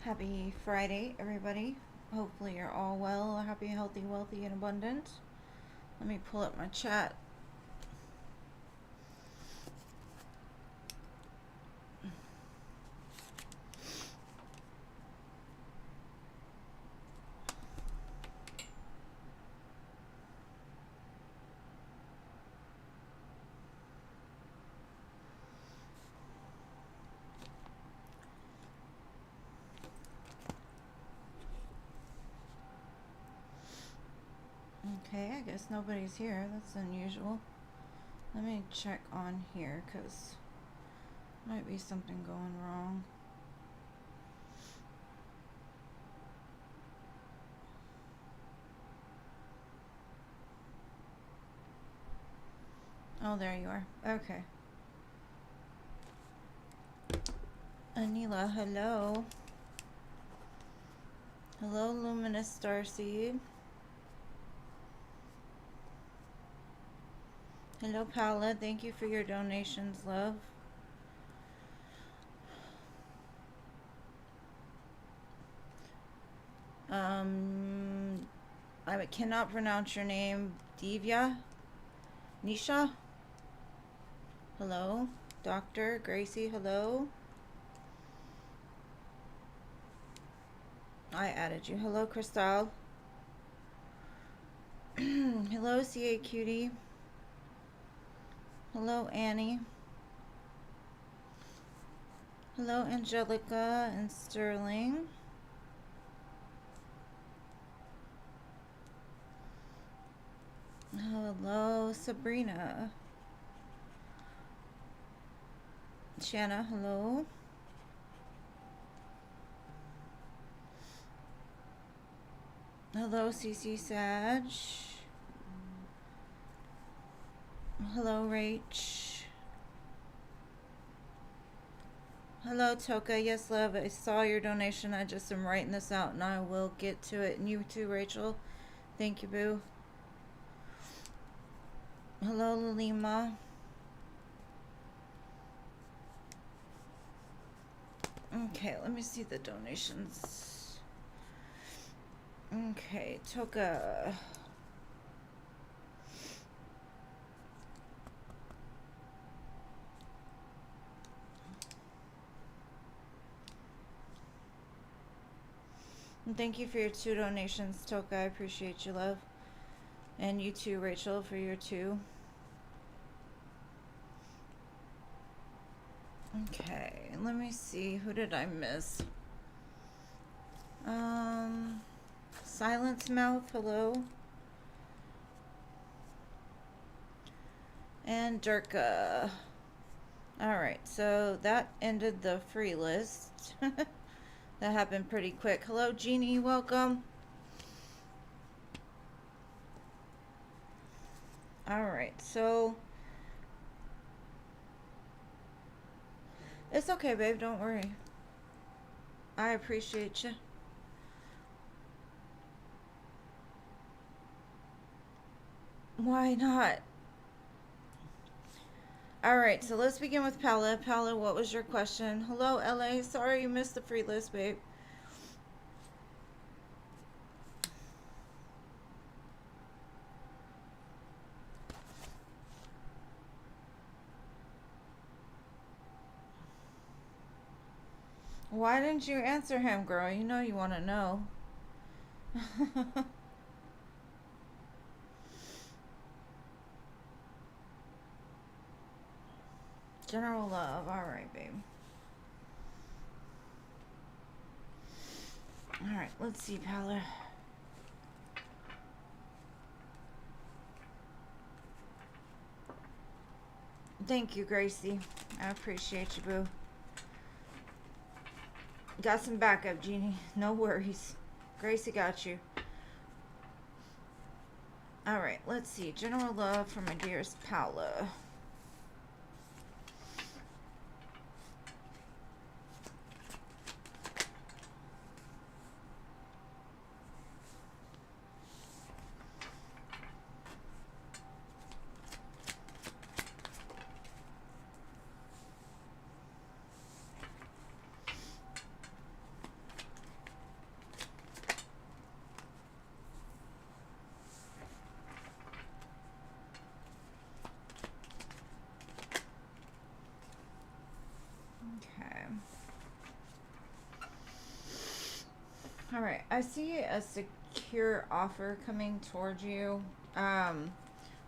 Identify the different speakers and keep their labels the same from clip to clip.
Speaker 1: Happy Friday, everybody. Hopefully you're all well, happy, healthy, wealthy, and abundant. Let me pull up my chat. Okay, I guess nobody's here. That's unusual. Let me check on here because might be something going wrong. Oh, there you are. Okay. Anila, hello. Hello, Luminous Starseed. Hello, Paula. Thank you for your donations, love. I cannot pronounce your name. Divya? Nisha? Hello. Dr. Gracie, hello. I added you. Hello, Crystal. Hello, CA Cutie. Hello, Annie. Hello, Angelica and Sterling. Hello, Sabrina. Shanna, hello. Hello, CC Sag. Hello, Rach. Hello, Toka. Yes, love. I saw your donation. I just am writing this out and I will get to it. And you too, Rachel. Thank you, boo. Hello, Lima. Okay, let me see the donations. Okay, Toka. And thank you for your 2 donations, Toka. I appreciate you, love. And you too, Rachel, for your 2. Okay, let me see. Who did I miss? Silence Mouth, hello. And Durka. Alright, so that ended the free list. That happened pretty quick. Hello, Jeannie, welcome. Alright, so it's okay, babe, don't worry. I appreciate you. Why not? Alright, so let's begin with Paula. Paula, what was your question? Hello, LA. Sorry you missed the free list, babe. Why didn't you answer him, girl? You know you want to know. General love. Alright, babe. Alright, let's see, Paula. Thank you, Gracie. I appreciate you, boo. Got some backup, Jeannie. No worries. Gracie got you. Alright, let's see. General love for my dearest Paula. All right. I see a secure offer coming towards you. Um,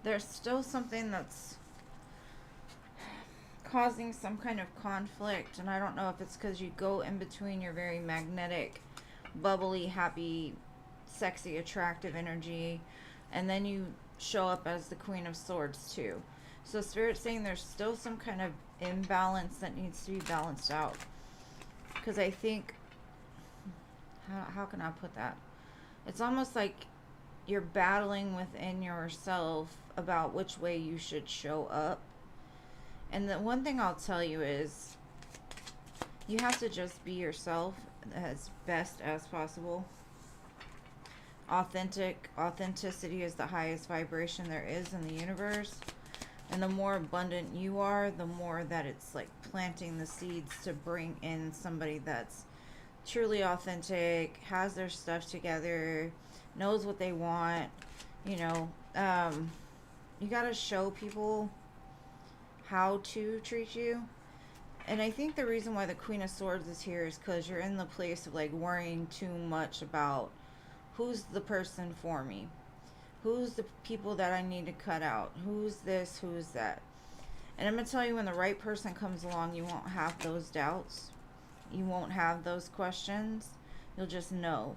Speaker 1: there's still something that's causing some kind of conflict, and I don't know if it's because you go in between your very magnetic, bubbly, happy, sexy, attractive energy, and then you show up as the Queen of Swords too. So Spirit's saying there's still some kind of imbalance that needs to be balanced out. Because I think, how can I put that? It's almost like you're battling within yourself about which way you should show up. And the one thing I'll tell you is you have to just be yourself as best as possible. Authenticity is the highest vibration there is in the universe. And the more abundant you are, the more that it's like planting the seeds to bring in somebody that's truly authentic, has their stuff together, knows what they want. You know, you got to show people how to treat you. And I think the reason why the Queen of Swords is here is because you're in the place of like worrying too much about who's the person for me, who's the people that I need to cut out, who's this, who's that. And I'm going to tell you, when the right person comes along, you won't have those doubts, you won't have those questions, you'll just know.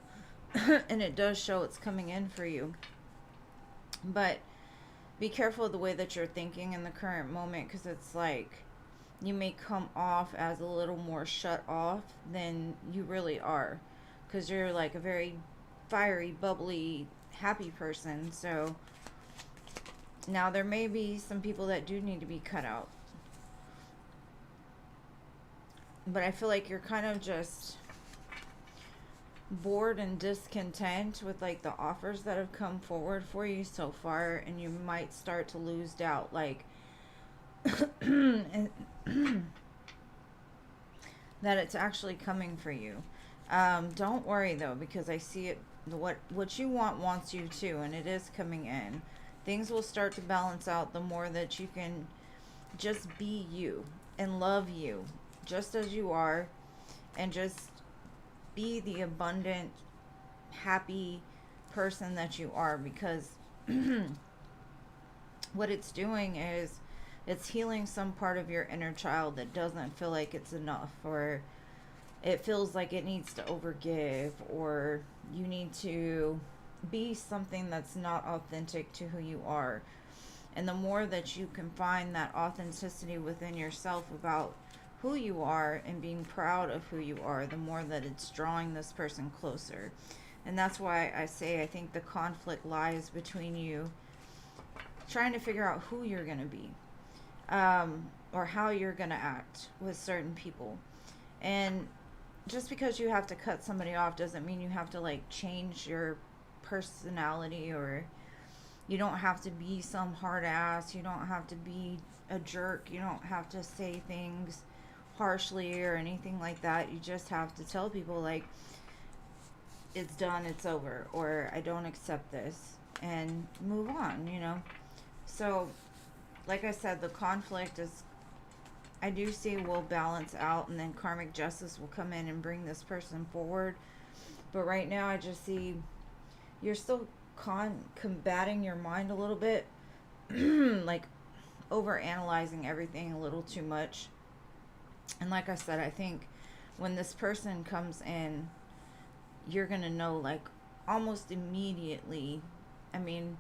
Speaker 1: And it does show it's coming in for you. But be careful of the way that you're thinking in the current moment, because it's like you may come off as a little more shut off than you really are, because you're like a very fiery, bubbly, happy person. So now there may be some people that do need to be cut out, but I feel like you're kind of just bored and discontent with like the offers that have come forward for you so far, and you might start to lose doubt, like that it's actually coming for you. Don't worry though, because I see it, what you want wants you too, and it is coming in. Things will start to balance out the more that you can just be you and love you just as you are, and just be the abundant, happy person that you are. Because what it's doing is it's healing some part of your inner child that doesn't feel like it's enough, or it feels like it needs to overgive, or you need to be something that's not authentic to who you are. And the more that you can find that authenticity within yourself about who you are and being proud of who you are, the more that it's drawing this person closer. And that's why I say I think the conflict lies between you trying to figure out who you're going to be, or how you're going to act with certain people. And just because you have to cut somebody off doesn't mean you have to like change your personality, or you don't have to be some hard ass, you don't have to be a jerk, you don't have to say things harshly or anything like that. You just have to tell people like, it's done, it's over, or I don't accept this, and move on, you know. So like I said, the conflict is, I do see, will balance out, and then karmic justice will come in and bring this person forward. But right now I just see you're still combating your mind a little bit, like over analyzing everything a little too much. And like I said, I think when this person comes in, you're gonna know like almost immediately. I mean,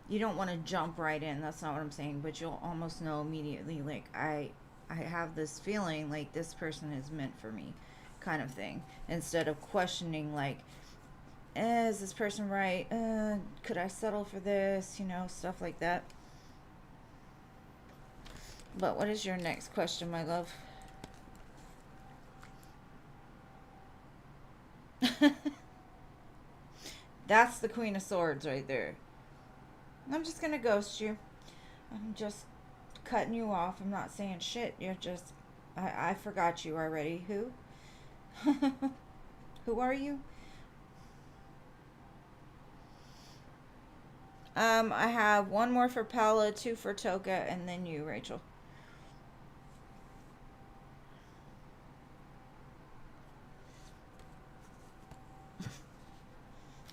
Speaker 1: you don't want to jump right in, that's not what I'm saying, but you'll almost know immediately, like I have this feeling like this person is meant for me, kind of thing, instead of questioning like, is this person right, could I settle for this, you know, stuff like that. But what is your next question, my love? That's the Queen of Swords right there. I'm just gonna ghost you. I'm just cutting you off. I'm not saying shit. You're just, I forgot you already. Who? Who are you? I have one more for Paula, two for Toka, and then you, Rachel.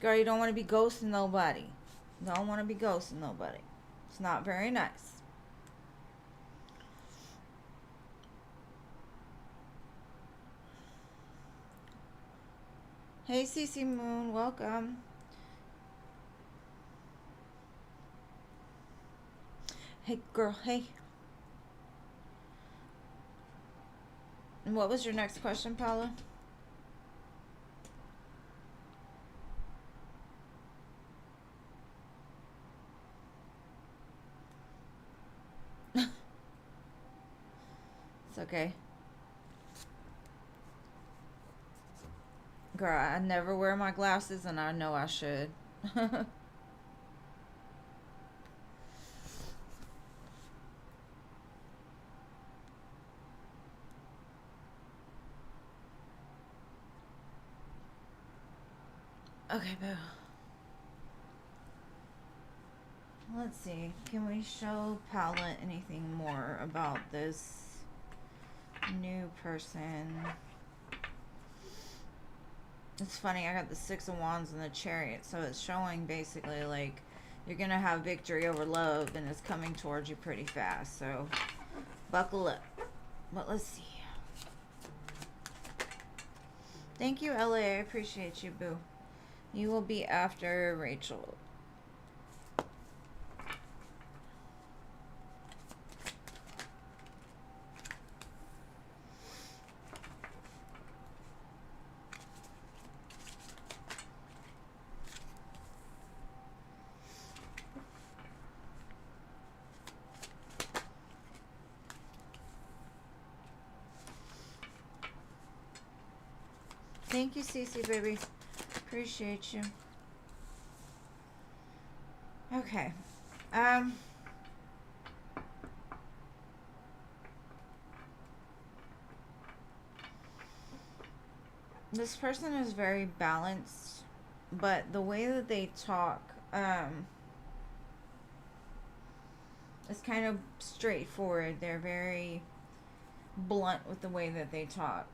Speaker 1: Girl, you don't want to be ghosting nobody. Don't want to be ghosting nobody. It's not very nice. Hey, CC Moon, welcome. Hey, girl, hey. And what was your next question, Paula? It's okay. Girl, I never wear my glasses and I know I should. Okay, boo. Let's see. Can we show Paula anything more about this new person? It's funny, I got the Six of Wands and the Chariot, so it's showing basically like you're gonna have victory over love and it's coming towards you pretty fast, so buckle up. But let's see. Thank you, LA. I appreciate you, boo. You will be after Rachel. Thank you, Cece, baby. Appreciate you. Okay. This person is very balanced, but the way that they talk, is kind of straightforward. They're very blunt with the way that they talk.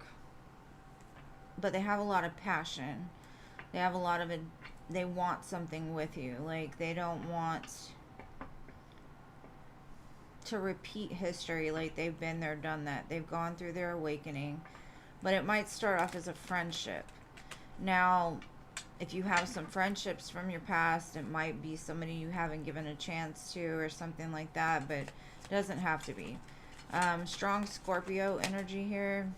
Speaker 1: But they have a lot of passion. They have a lot of it. They want something with you. Like, they don't want to repeat history. Like, they've been there, done that. They've gone through their awakening. But it might start off as a friendship. Now, if you have some friendships from your past, it might be somebody you haven't given a chance to or something like that. But it doesn't have to be. Strong Scorpio energy here.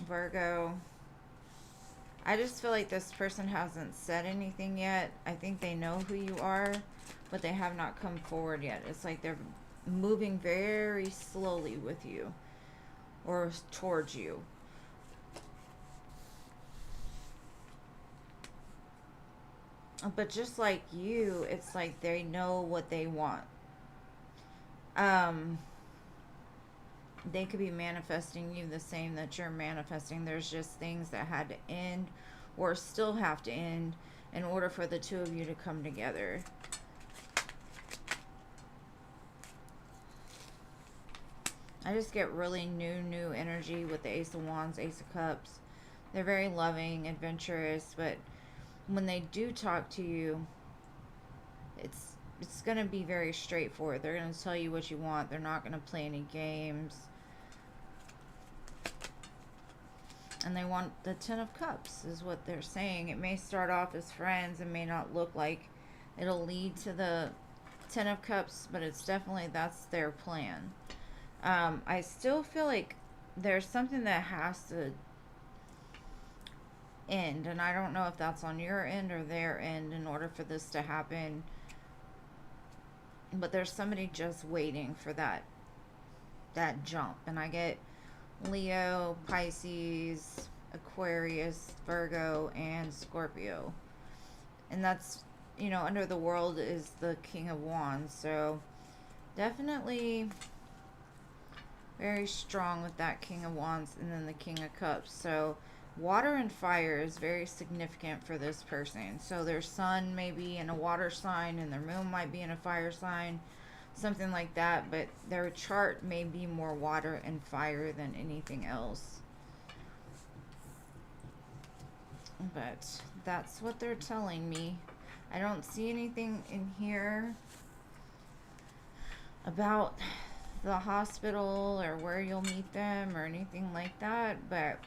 Speaker 1: Virgo. I just feel like this person hasn't said anything yet. I think they know who you are, but they have not come forward yet. It's like they're moving very slowly with you or towards you. But just like you, it's like they know what they want. They could be manifesting you the same that you're manifesting. There's just things that had to end or still have to end in order for the two of you to come together. I just get really new energy with the Ace of Wands, Ace of Cups. They're very loving, adventurous, but when they do talk to you, it's going to be very straightforward. They're going to tell you what you want. They're not going to play any games. And they want the Ten of Cups is what they're saying. It may start off as friends. It may not look like it'll lead to the Ten of Cups, but it's definitely, that's their plan. I still feel like there's something that has to end, and I don't know if that's on your end or their end in order for this to happen. But there's somebody just waiting for that jump. And I get Leo, Pisces, Aquarius, Virgo, and Scorpio. And that's, you know, under the world is the King of Wands. So definitely very strong with that King of Wands and then the King of Cups. So water and fire is very significant for this person. So their sun may be in a water sign and their moon might be in a fire sign, something like that, but their chart may be more water and fire than anything else. but that's what they're telling me. I don't see anything in here about the hospital or where you'll meet them or anything like that, but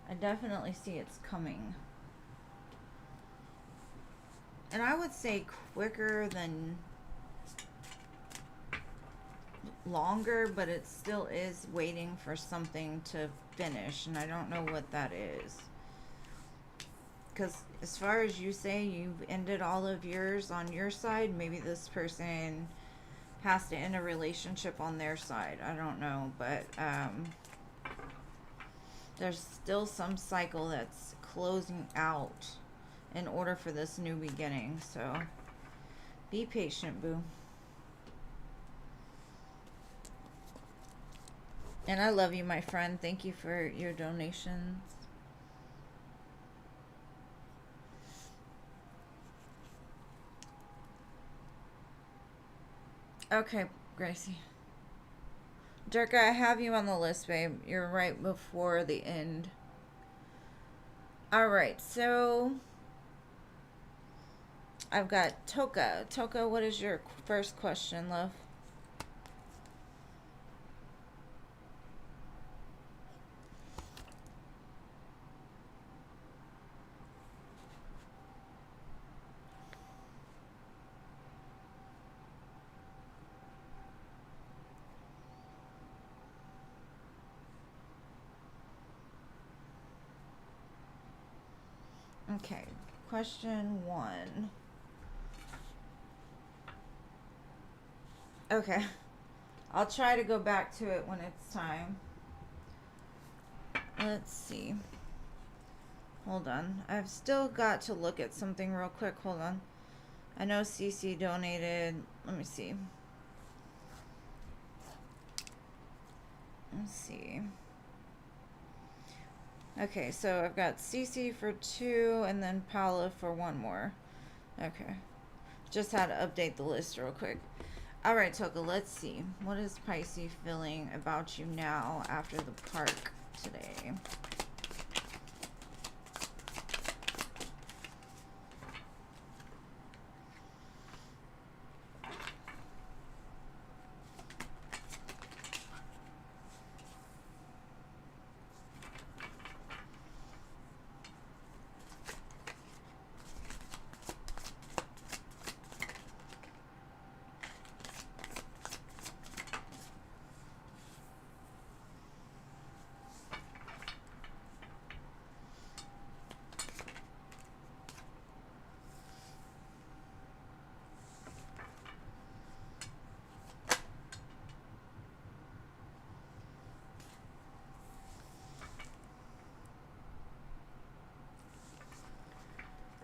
Speaker 1: I definitely see it's coming. And I would say quicker than longer, but it still is waiting for something to finish, and I don't know what that is. Because as far as you say, you've ended all of yours on your side. Maybe this person has to end a relationship on their side. I don't know, but there's still some cycle that's closing out in order for this new beginning. So be patient, boo. And I love you, my friend. Thank you for your donations. Okay, Gracie. Durka, I have you on the list, babe. You're right before the end. Alright, so I've got Toka. Toka, what is your first question, love? Okay, question 1. Okay, I'll try to go back to it when it's time. Let's see. Hold on. I've still got to look at something real quick. Hold on. I know Cece donated. Let me see. Let's see. Okay, so I've got Cece for 2 and then Paula for 1 more. Okay. Just had to update the list real quick. Alright, Toka, let's see. What is Pisces feeling about you now after the park today?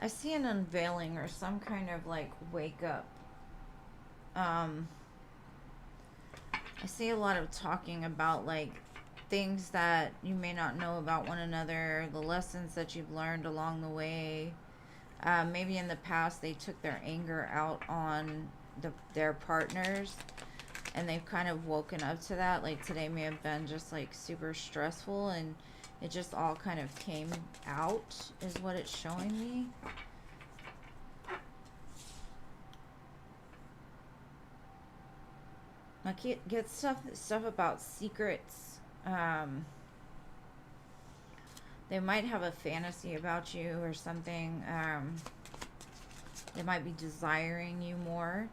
Speaker 1: I see an unveiling or some kind of like wake up. I see a lot of talking about like things that you may not know about one another, the lessons that you've learned along the way. Maybe in the past they took their anger out on their partners and they've kind of woken up to that. Like today may have been just like super stressful and it just all kind of came out is what it's showing me. I get stuff about secrets. They might have a fantasy about you or something. They might be desiring you more.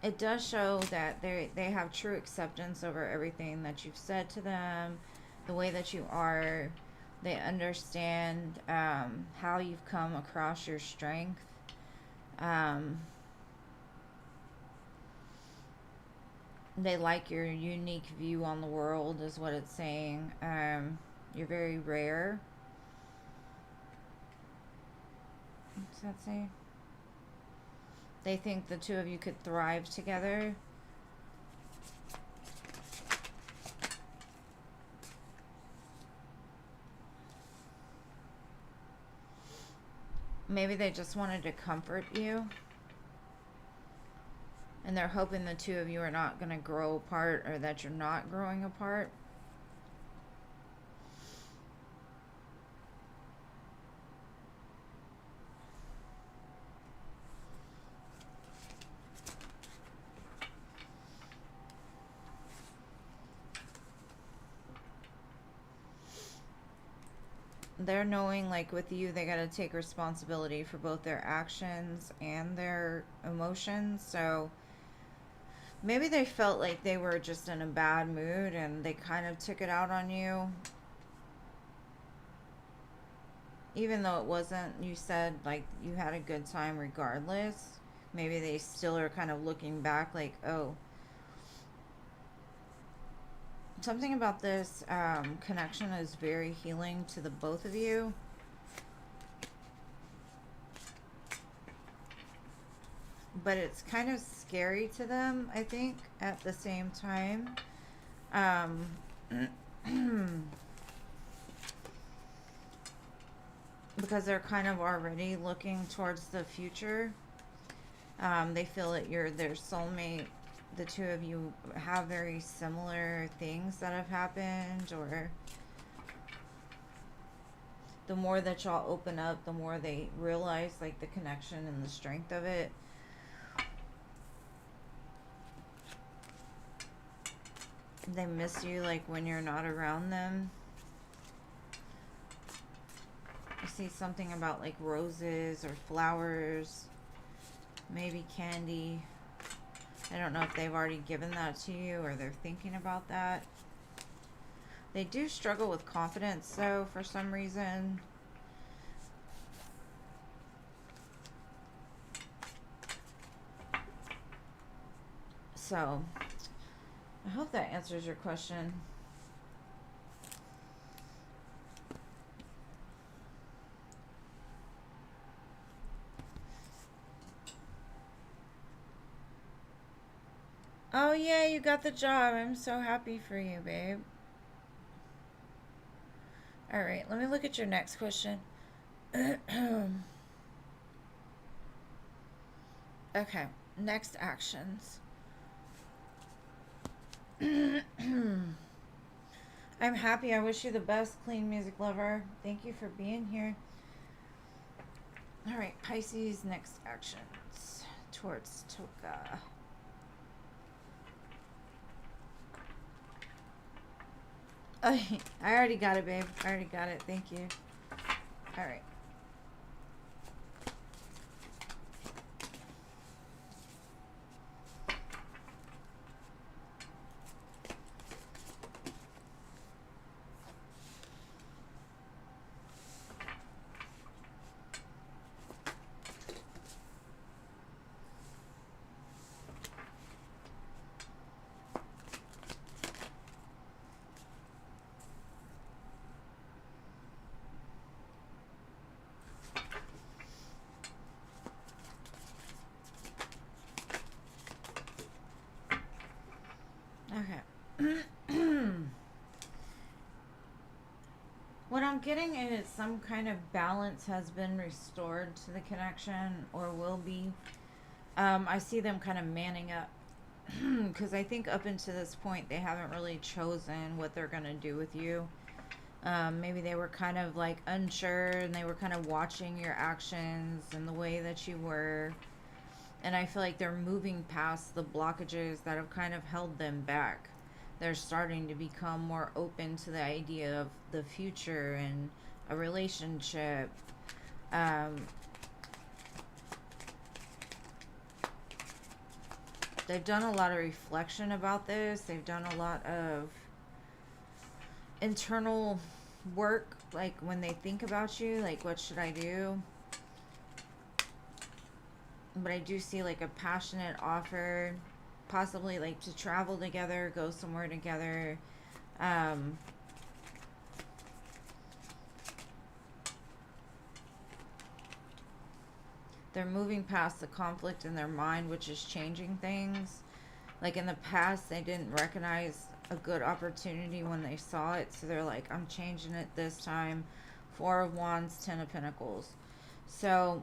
Speaker 1: It does show that they have true acceptance over everything that you've said to them, the way that you are. They understand how you've come across your strength. They like your unique view on the world is what it's saying. You're very rare. What's that say? They think the two of you could thrive together. Maybe they just wanted to comfort you. And they're hoping the two of you are not going to grow apart or that you're not growing apart. they're knowing, like, with you, they got to take responsibility for both their actions and their emotions. So maybe they felt like they were just in a bad mood and they kind of took it out on you. Even though it wasn't, you said, like, you had a good time regardless. Maybe they still are kind of looking back like, oh, something about this connection is very healing to the both of you. But it's kind of scary to them, I think, at the same time. Because they're kind of already looking towards the future. They feel that you're their soulmate. The two of you have very similar things that have happened, or the more that y'all open up, the more they realize, like, the connection and the strength of it. They miss you, like, when you're not around them. I see something about, like, roses or flowers, maybe candy. I don't know if they've already given that to you or they're thinking about that. They do struggle with confidence, though, for some reason. So, I hope that answers your question. Oh, yeah, you got the job. I'm so happy for you, babe. All right, let me look at your next question. Okay, next actions. I'm happy. I wish you the best, Clean Music Lover. Thank you for being here. All right, Pisces, next actions towards Toka. I already got it, babe. I already got it. Thank you. All right. Okay. What I'm getting is some kind of balance has been restored to the connection, or will be. I see them kind of manning up. Because I think up until this point, they haven't really chosen what they're going to do with you. Maybe they were kind of, like, unsure, and they were kind of watching your actions and the way that you were. And I feel like they're moving past the blockages that have kind of held them back. They're starting to become more open to the idea of the future and a relationship. They've done a lot of reflection about this. They've done a lot of internal work, like when they think about you, like, what should I do? But I do see, like, a passionate offer, possibly, like, to travel together, go somewhere together. They're moving past the conflict in their mind, which is changing things. Like, in the past, they didn't recognize a good opportunity when they saw it, so they're like, I'm changing it this time. Four of Wands, Ten of Pentacles. So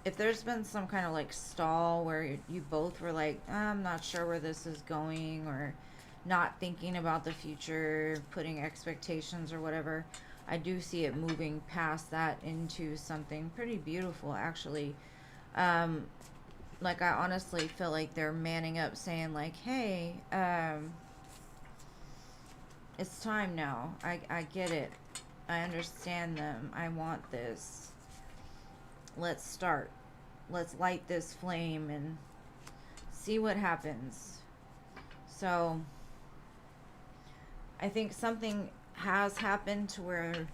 Speaker 1: if there's been some kind of, like, stall where you both were like, I'm not sure where this is going, or not thinking about the future, putting expectations or whatever, I do see it moving past that into something pretty beautiful, actually. Like, I honestly feel like they're manning up, saying, like, hey, it's time now. I get it. I understand them. I want this. Let's start. Let's light this flame and see what happens. So, I think something has happened to where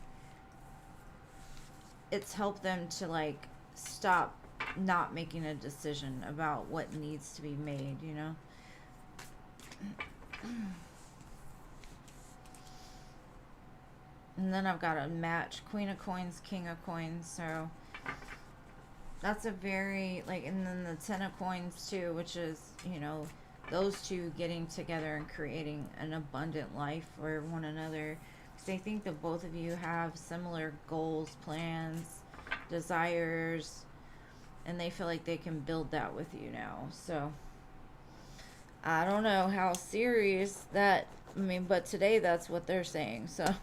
Speaker 1: it's helped them to like stop not making a decision about what needs to be made, you know? And then I've got a match, Queen of Coins, King of Coins, so that's a very, like, and then the Ten of Coins too, which is, you know, those two getting together and creating an abundant life for one another. Because I think that both of you have similar goals, plans, desires, and they feel like they can build that with you now. So, I don't know how serious that, I mean, but today that's what they're saying, so.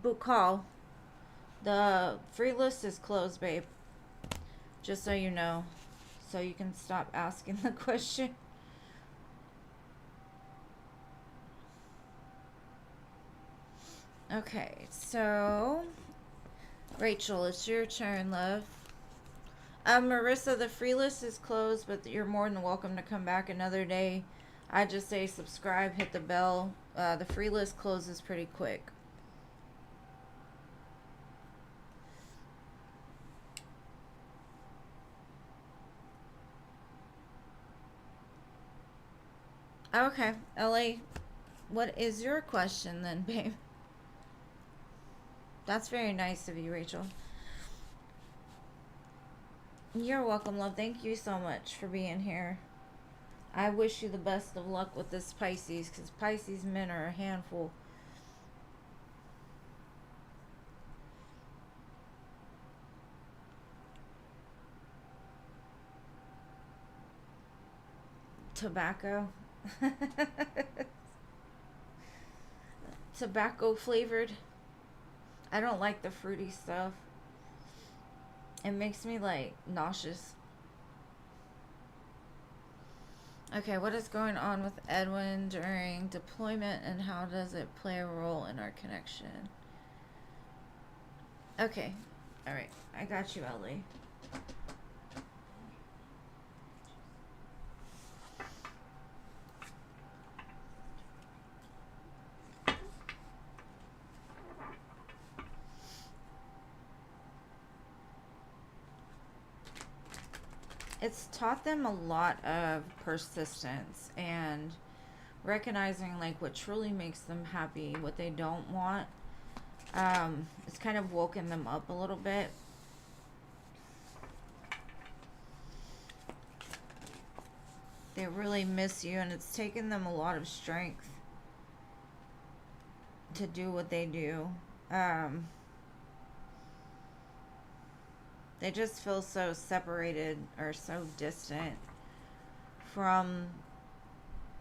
Speaker 1: Book call. The free list is closed, babe. Just so you know. So you can stop asking the question. Okay, so Rachel, it's your turn, love. Marissa, the free list is closed, but you're more than welcome to come back another day. I just say subscribe, hit the bell. The free list closes pretty quick. Okay, LA, what is your question then, babe? That's very nice of you, Rachel. You're welcome, love. Thank you so much for being here. I wish you the best of luck with this Pisces, because Pisces men are a handful. Tobacco. Tobacco flavored. I don't like the fruity stuff. It makes me like nauseous. Okay, what is going on with Edwin during deployment and how does it play a role in our connection? Okay, alright, I got you, Ellie. It's taught them a lot of persistence and recognizing like what truly makes them happy, what they don't want. It's kind of woken them up a little bit. They really miss you, and it's taken them a lot of strength to do what they do. They just feel so separated or so distant from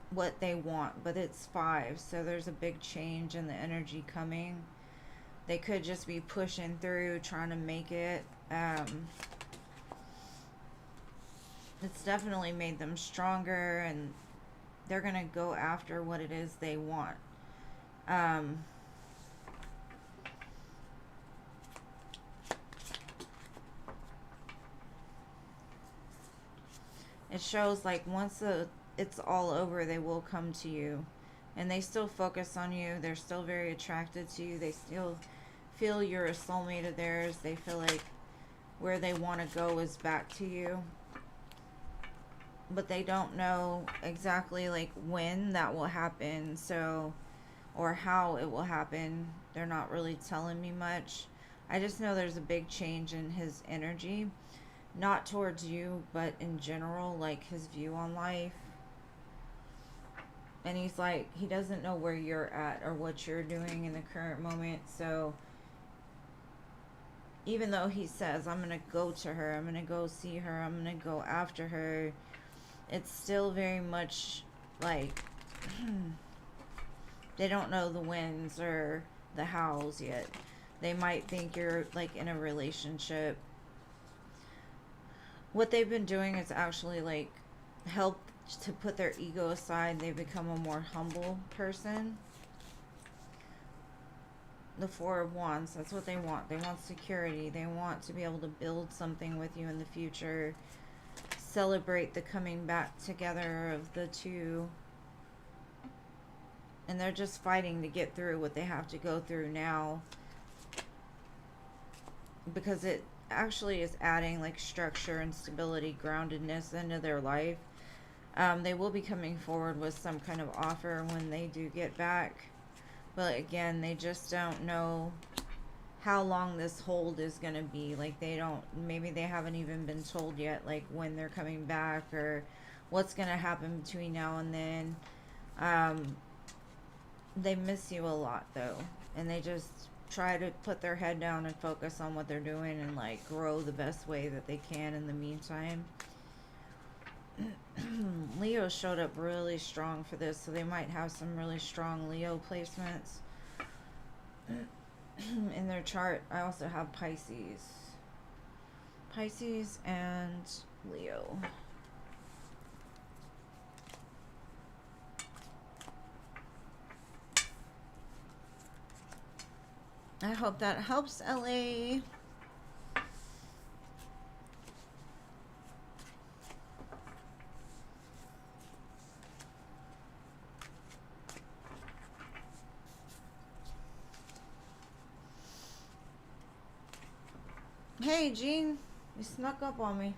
Speaker 1: what they want, but it's 5, so there's a big change in the energy coming. They could just be pushing through, trying to make it. It's definitely made them stronger, and they're gonna go after what it is they want. It shows like once it's all over, they will come to you, and they still focus on you. They're still very attracted to you. They still feel you're a soulmate of theirs. They feel like where they want to go is back to you, but they don't know exactly like when that will happen, so, or how it will happen. They're not really telling me much. I just know there's a big change in his energy, not towards you, but in general, like his view on life. And he's like, he doesn't know where you're at or what you're doing in the current moment. So even though he says, I'm going to go to her, I'm going to go see her, I'm going to go after her, it's still very much like they don't know the wins or the hows yet. They might think you're like in a relationship. What they've been doing is actually like help to put their ego aside. They become a more humble person. The Four of Wands, that's what they want. They want security. They want to be able to build something with you in the future. Celebrate the coming back together of the two. And they're just fighting to get through what they have to go through now. Because it actually is adding like structure and stability, groundedness into their life. They will be coming forward with some kind of offer when they do get back. But again, they just don't know how long this hold is going to be. Like they don't, maybe they haven't even been told yet, like when they're coming back or what's going to happen between now and then. They miss you a lot though. And they just try to put their head down and focus on what they're doing and like grow the best way that they can in the meantime. Leo showed up really strong for this, so they might have some really strong Leo placements in their chart. I also have Pisces and Leo. I hope that helps, LA. Hey, Jean, you snuck up on me.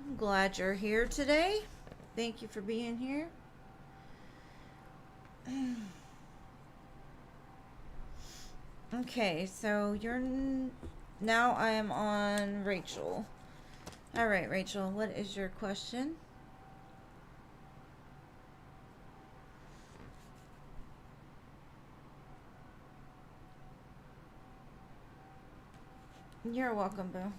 Speaker 1: I'm glad you're here today. Thank you for being here. Okay, so now I am on Rachel. All right, Rachel, what is your question? You're welcome, boo.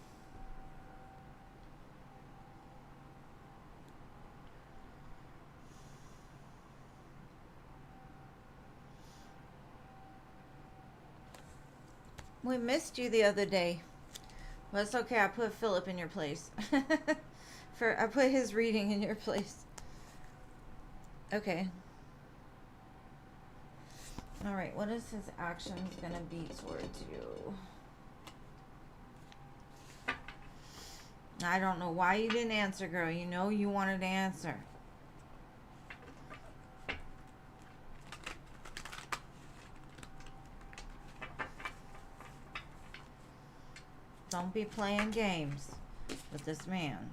Speaker 1: We missed you the other day. Well, it's okay. I put Philip in your place. I put his reading in your place. Okay. All right. What is his actions gonna be towards you? I don't know why you didn't answer, girl. You know you wanted to answer. Don't be playing games with this man.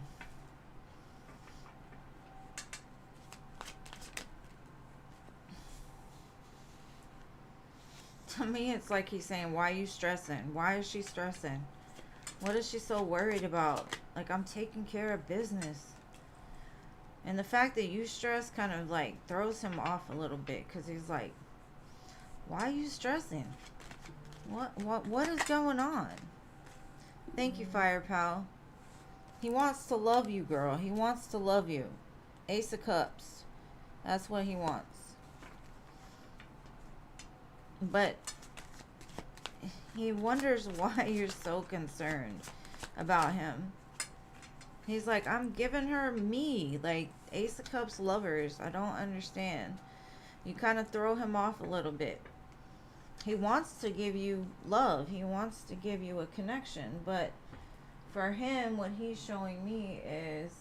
Speaker 1: To me, it's like he's saying, why are you stressing? Why is she stressing? What is she so worried about? Like, I'm taking care of business. And the fact that you stress kind of like throws him off a little bit, because he's like, why are you stressing? What is going on? Thank you, Fire Pal. He wants to love you, girl. He wants to love you. Ace of Cups. That's what he wants. But he wonders why you're so concerned about him. He's like, I'm giving her me. Like, Ace of Cups lovers. I don't understand. You kind of throw him off a little bit. He wants to give you love. He wants to give you a connection. But for him, what he's showing me is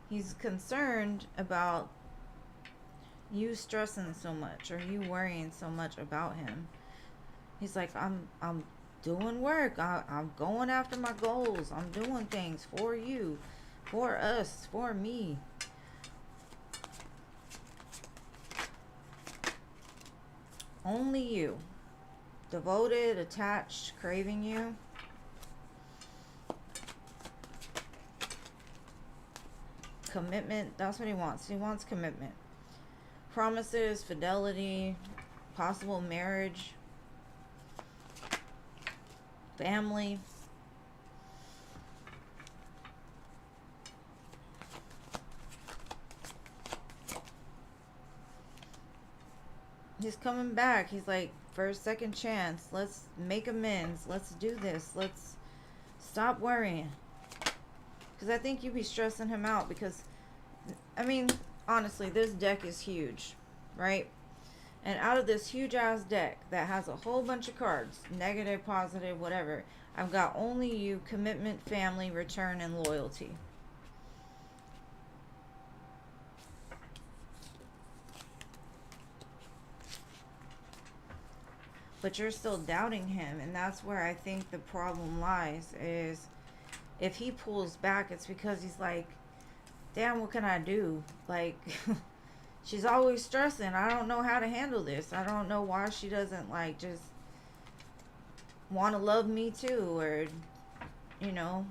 Speaker 1: he's concerned about you stressing so much or you worrying so much about him. He's like, I'm doing work. I'm going after my goals. I'm doing things for you, for us, for me. Only you. Devoted, attached, craving you. Commitment. That's what he wants. He wants commitment. Promises, fidelity, possible marriage, family. He's coming back. He's like, for a second chance, let's make amends. Let's do this. Let's stop worrying. Because I think you be stressing him out because, I mean, honestly, this deck is huge, right? And out of this huge ass deck that has a whole bunch of cards, negative, positive, whatever, I've got only you, commitment, family, return, and loyalty. But you're still doubting him, and that's where I think the problem lies. Is if he pulls back, it's because he's like, damn, what can I do? Like, she's always stressing. I don't know how to handle this. I don't know why she doesn't, like, just want to love me too, or, you know,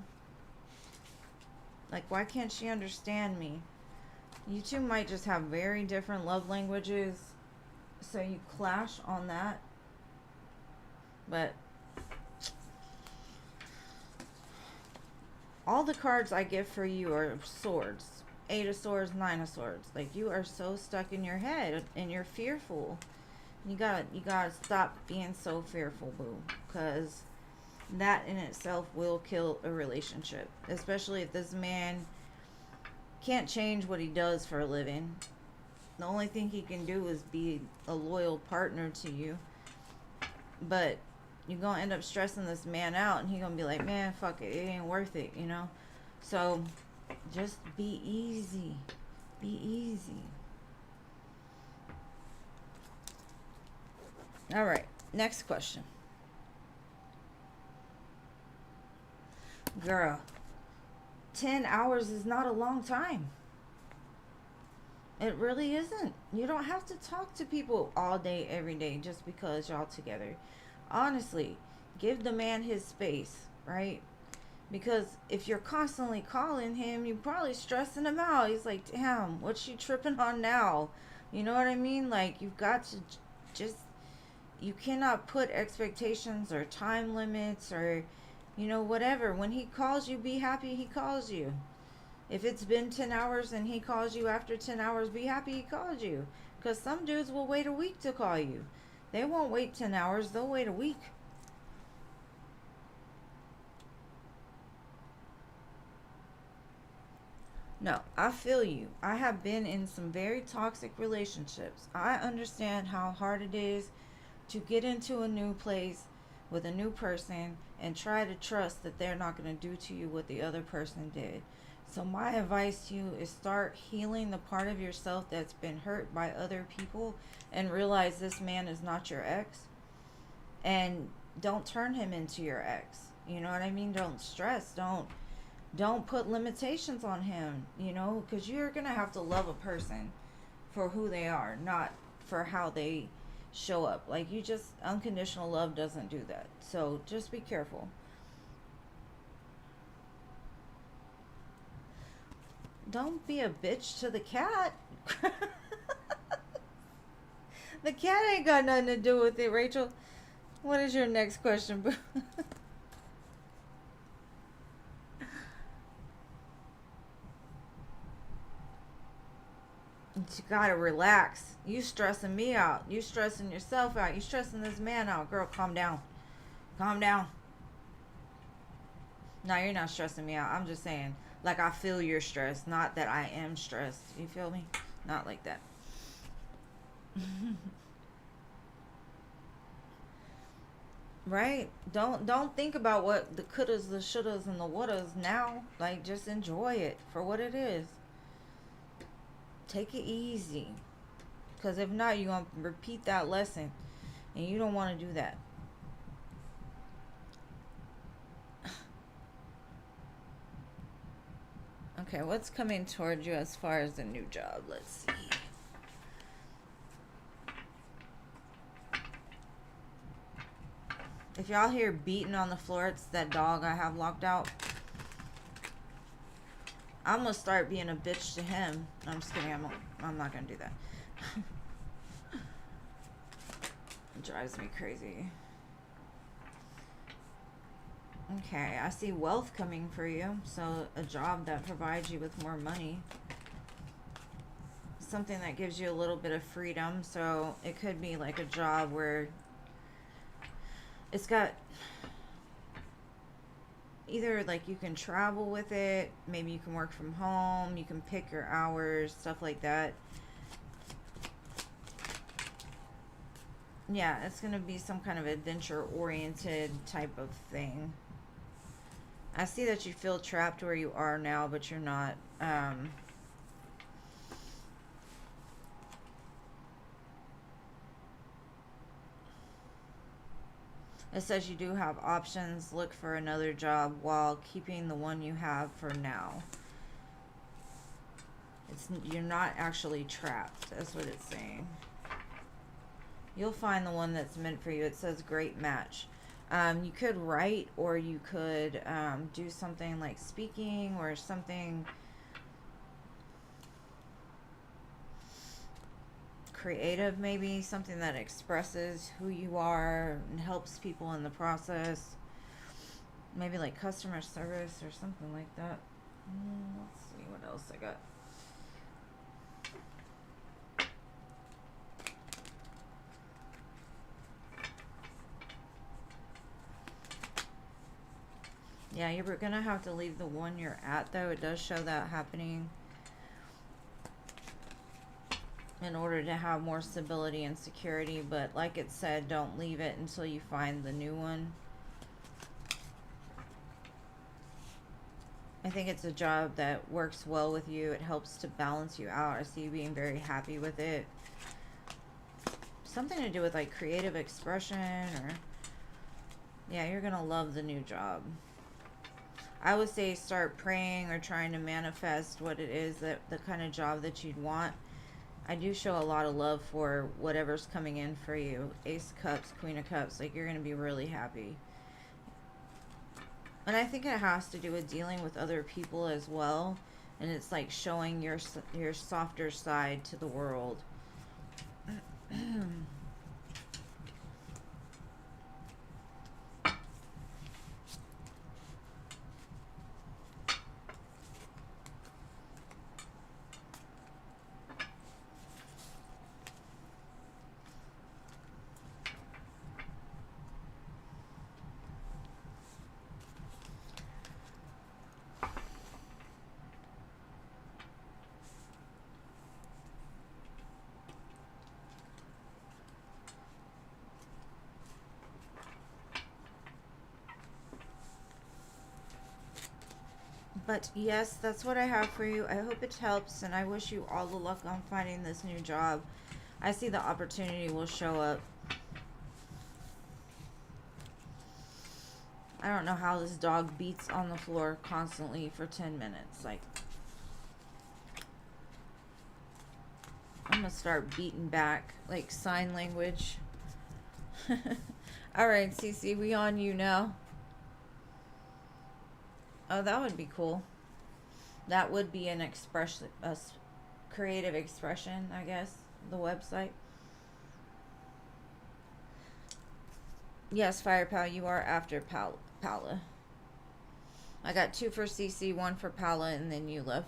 Speaker 1: like, why can't she understand me? You two might just have very different love languages, so you clash on that. But all the cards I get for you are swords. 8 of swords, 9 of swords. Like, you are so stuck in your head and you're fearful. You gotta stop being so fearful, boo. Because that in itself will kill a relationship. Especially if this man can't change what he does for a living. The only thing he can do is be a loyal partner to you. But you're gonna end up stressing this man out, and he gonna be like, man, fuck it, it ain't worth it, you know? So just be easy. Be easy. All right, next question. Girl, 10 hours is not a long time. It really isn't. You don't have to talk to people all day, every day, just because y'all together. Honestly, give the man his space, right? Because if you're constantly calling him, you're probably stressing him out. He's like, damn, what's she tripping on now? You know what I mean? Like, you've got to just, you cannot put expectations or time limits or, you know, whatever. When he calls you, be happy he calls you. If it's been 10 hours and he calls you after 10 hours, be happy he called you. Because some dudes will wait a week to call you. They won't wait 10 hours, they'll wait a week. No, I feel you. I have been in some very toxic relationships. I understand how hard it is to get into a new place with a new person and try to trust that they're not going to do to you what the other person did. So my advice to you is start healing the part of yourself that's been hurt by other people and realize this man is not your ex, and don't turn him into your ex. You know what I mean? Don't stress. Don't put limitations on him, you know, because you're going to have to love a person for who they are, not for how they show up. Like, you just, unconditional love doesn't do that. So just be careful. Don't be a bitch to the cat. The cat ain't got nothing to do with it, Rachel. What is your next question? You gotta relax. You stressing me out. You stressing yourself out. You stressing this man out. Girl, calm down. Calm down. No, you're not stressing me out. I'm just saying, like, I feel your stress. Not that I am stressed. You feel me? Not like that. Right? Don't think about what the couldas, the shouldas, and the wouldas now. Like, just enjoy it for what it is. Take it easy. Because if not, you're going to repeat that lesson. And you don't want to do that. Okay, what's coming towards you as far as the new job? Let's see. If y'all hear beating on the floor, it's that dog I have locked out. I'm going to start being a bitch to him. I'm just kidding. I'm not going to do that. It drives me crazy. Okay, I see wealth coming for you. So a job that provides you with more money. something that gives you a little bit of freedom. So it could be like a job where it's got either like you can travel with it, maybe you can work from home, you can pick your hours, stuff like that. Yeah, it's going to be some kind of adventure oriented type of thing. I see that you feel trapped where you are now, but you're not. It says you do have options. Look for another job while keeping the one you have for now. You're not actually trapped. That's what it's saying. You'll find the one that's meant for you. It says great match. You could write, or you could do something like speaking or something creative, maybe something that expresses who you are and helps people in the process. Maybe like customer service or something like that. Let's see what else I got. Yeah, you're gonna have to leave the one you're at, though. It does show that happening in order to have more stability and security. But like it said, don't leave it until you find the new one. I think it's a job that works well with you. It helps to balance you out. I see you being very happy with it. Something to do with like creative expression, or yeah, you're gonna love the new job. I would say start praying or trying to manifest what it is, that the kind of job that you'd want. I do show a lot of love for whatever's coming in for you. Ace of Cups, Queen of Cups, like you're going to be really happy. And I think it has to do with dealing with other people as well. And it's like showing your softer side to the world. But yes, that's what I have for you. I hope it helps, and I wish you all the luck on finding this new job. I see the opportunity will show up. I don't know how this dog beats on the floor constantly for 10 minutes. Like, I'm gonna start beating back, like sign language. Alright, Cece, we on you now. Oh, that would be cool. That would be an expression, a creative expression, I guess, the website. Yes, Firepower, you are after Paula. I got 2 for CC, 1 for Paula, and then you, love.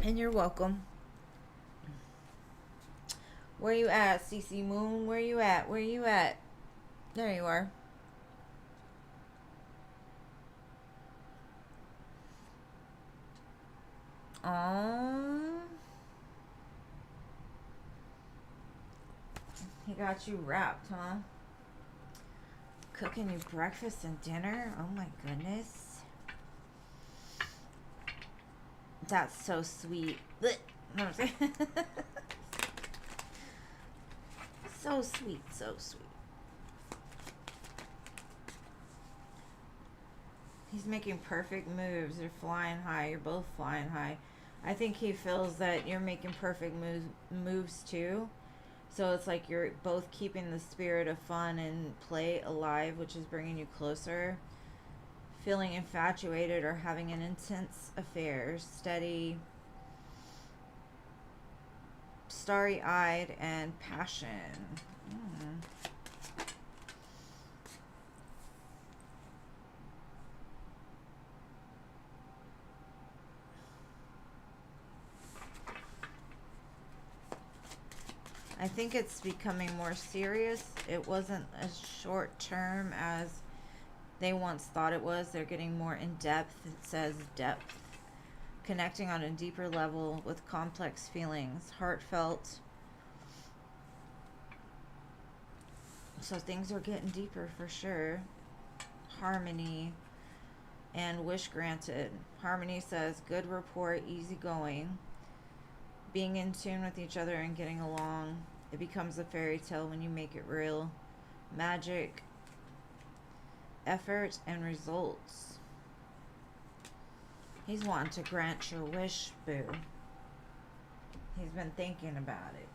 Speaker 1: And you're welcome. Where you at, CC Moon? Where you at? Where you at? There you are. He got you wrapped, huh? Cooking you breakfast and dinner? Oh my goodness. That's so sweet. So sweet, so sweet. He's making perfect moves. You're flying high. You're both flying high. I think he feels that you're making perfect moves too. So it's like you're both keeping the spirit of fun and play alive, which is bringing you closer. Feeling infatuated or having an intense affair. Steady, starry-eyed, and passion. I think it's becoming more serious. It wasn't as short term as they once thought it was. They're getting more in depth. It says depth. Connecting on a deeper level with complex feelings, heartfelt. So things are getting deeper for sure. Harmony and wish granted. Harmony says good rapport, easygoing, being in tune with each other and getting along. It becomes a fairy tale when you make it real. Magic, effort, and results. He's wanting to grant your wish, boo. He's been thinking about it.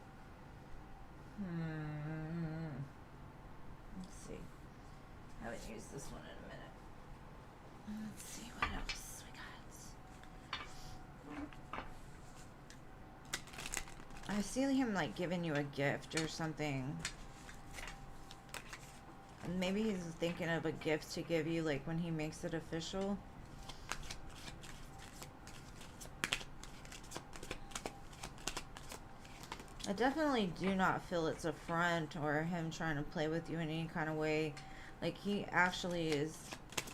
Speaker 1: Let's see. I haven't used this one in a minute. Let's see what else we got. I see him like giving you a gift or something. Maybe he's thinking of a gift to give you, like when he makes it official. I definitely do not feel it's a front or him trying to play with you in any kind of way. Like, he actually is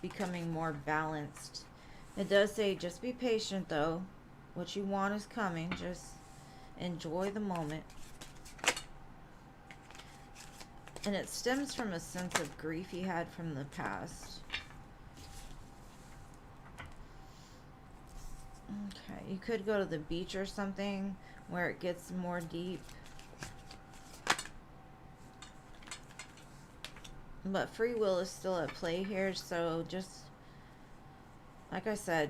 Speaker 1: becoming more balanced. It does say just be patient though. What you want is coming. Just enjoy the moment. And it stems from a sense of grief he had from the past. Okay, you could go to the beach or something where it gets more deep. But free will is still at play here, so just, like I said,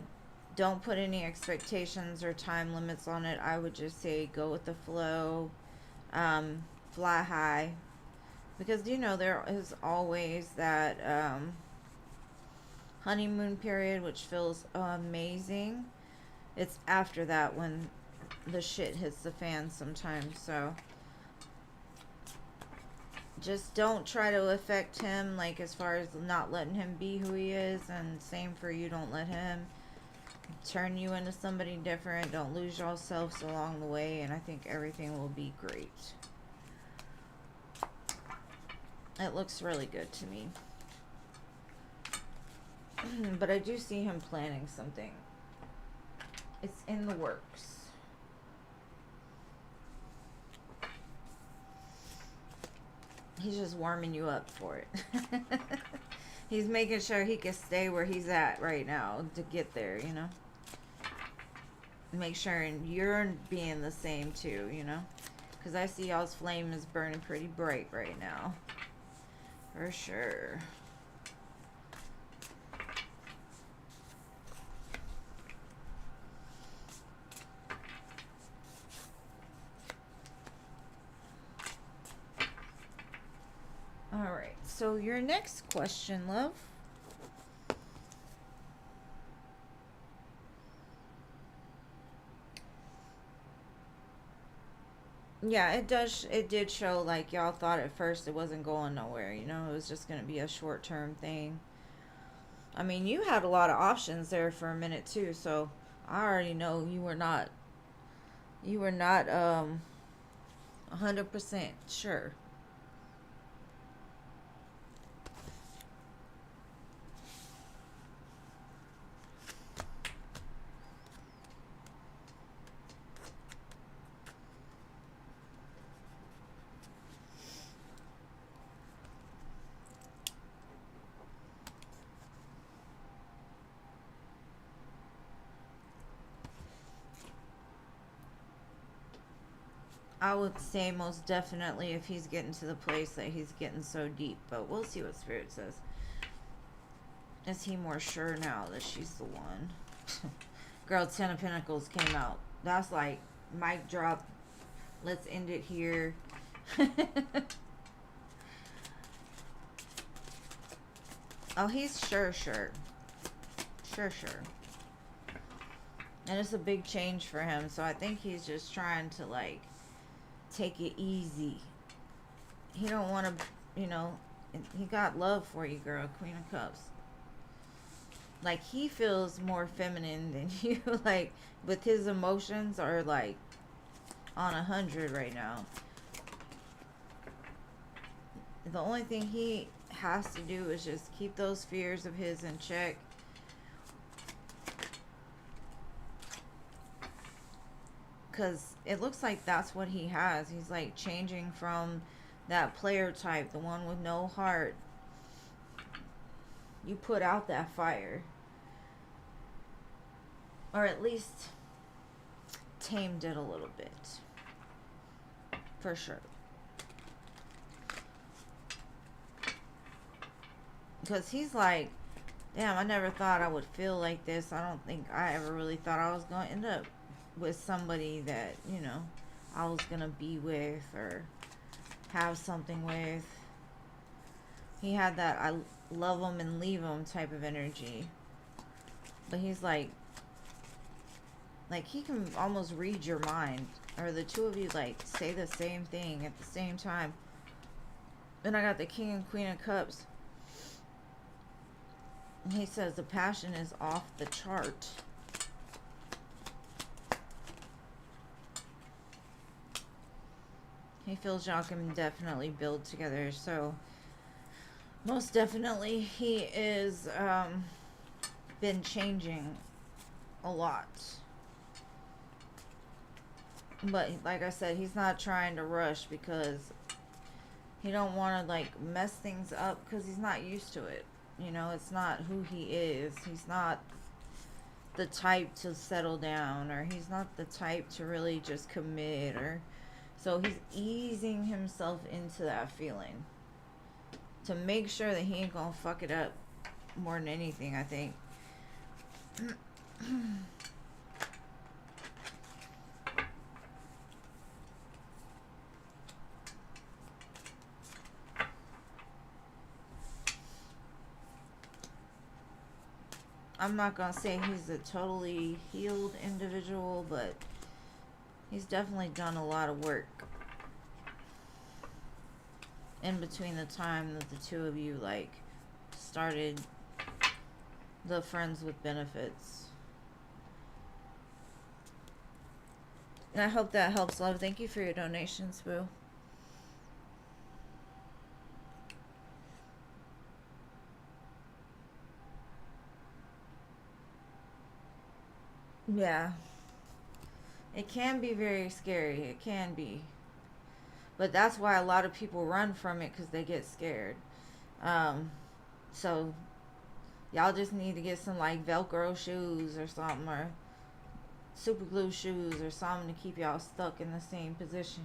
Speaker 1: don't put any expectations or time limits on it. I would just say go with the flow, fly high. Because, you know, there is always that honeymoon period, which feels amazing. It's after that when the shit hits the fan sometimes. So just don't try to affect him, like as far as not letting him be who he is, and same for you. Don't let him turn you into somebody different. Don't lose yourselves along the way, and I think everything will be great. It looks really good to me. But I do see him planning something. It's in the works. He's just warming you up for it. He's making sure he can stay where he's at right now to get there, you know. Make sure you're being the same too, you know. Because I see y'all's flame is burning pretty bright right now. For sure. Alright, so your next question, love. Yeah, it did show like y'all thought at first it wasn't going nowhere, you know, it was just going to be a short-term thing. I mean, you had a lot of options there for a minute too, so I already know you were not 100% sure. I would say most definitely if he's getting to the place that he's getting so deep, but we'll see what Spirit says. Is he more sure now that she's the one? Girl, 10 of Pentacles came out. That's like, mic drop. Let's end it here. Oh, he's sure. Sure. And it's a big change for him, so I think he's just trying to, like, take it easy. He don't want to, you know, he got love for you, girl. Queen of Cups. Like, he feels more feminine than you. Like, with his emotions are like on 100 right now. The only thing he has to do is just keep those fears of his in check. Because it looks like that's what he has. He's like changing from that player type, the one with no heart. You put out that fire. Or at least tamed it a little bit. For sure. Because he's like, damn, I never thought I would feel like this. I don't think I ever really thought I was going to end up with somebody that, you know, I was going to be with or have something with. He had that I love him and leave him type of energy. But he's like he can almost read your mind. Or the two of you like say the same thing at the same time. Then I got the King and Queen of Cups. And he says the passion is off the chart. He feels y'all can definitely build together. So most definitely he is been changing a lot. But like I said, he's not trying to rush because he don't want to like mess things up because he's not used to it. You know, it's not who he is. He's not the type to settle down, or he's not the type to really just commit, or so he's easing himself into that feeling to make sure that he ain't gonna fuck it up more than anything, I think. I'm not gonna say he's a totally healed individual, but he's definitely done a lot of work in between the time that the two of you like started the friends with benefits. And I hope that helps, love. Thank you for your donations, boo. Yeah. It can be very scary. It can be. But that's why a lot of people run from it, because they get scared. So y'all just need to get some like Velcro shoes or something, or super glue shoes or something to keep y'all stuck in the same position.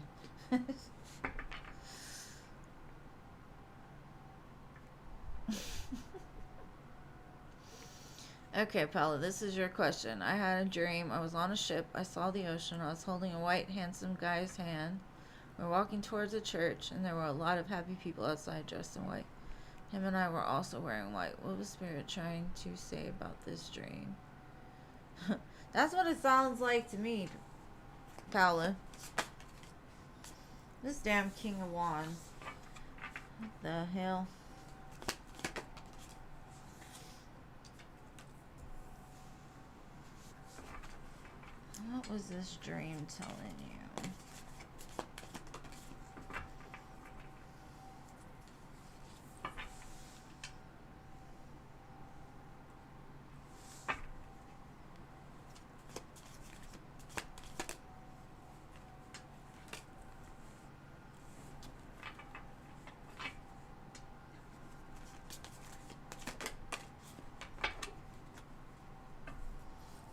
Speaker 1: Okay, Paula, this is your question. I had a dream. I was on a ship. I saw the ocean. I was holding a white, handsome guy's hand. We're walking towards a church, and there were a lot of happy people outside dressed in white. Him and I were also wearing white. What was Spirit trying to say about this dream? That's what it sounds like to me, Paula. This damn King of Wands. What the hell? What was this dream telling you?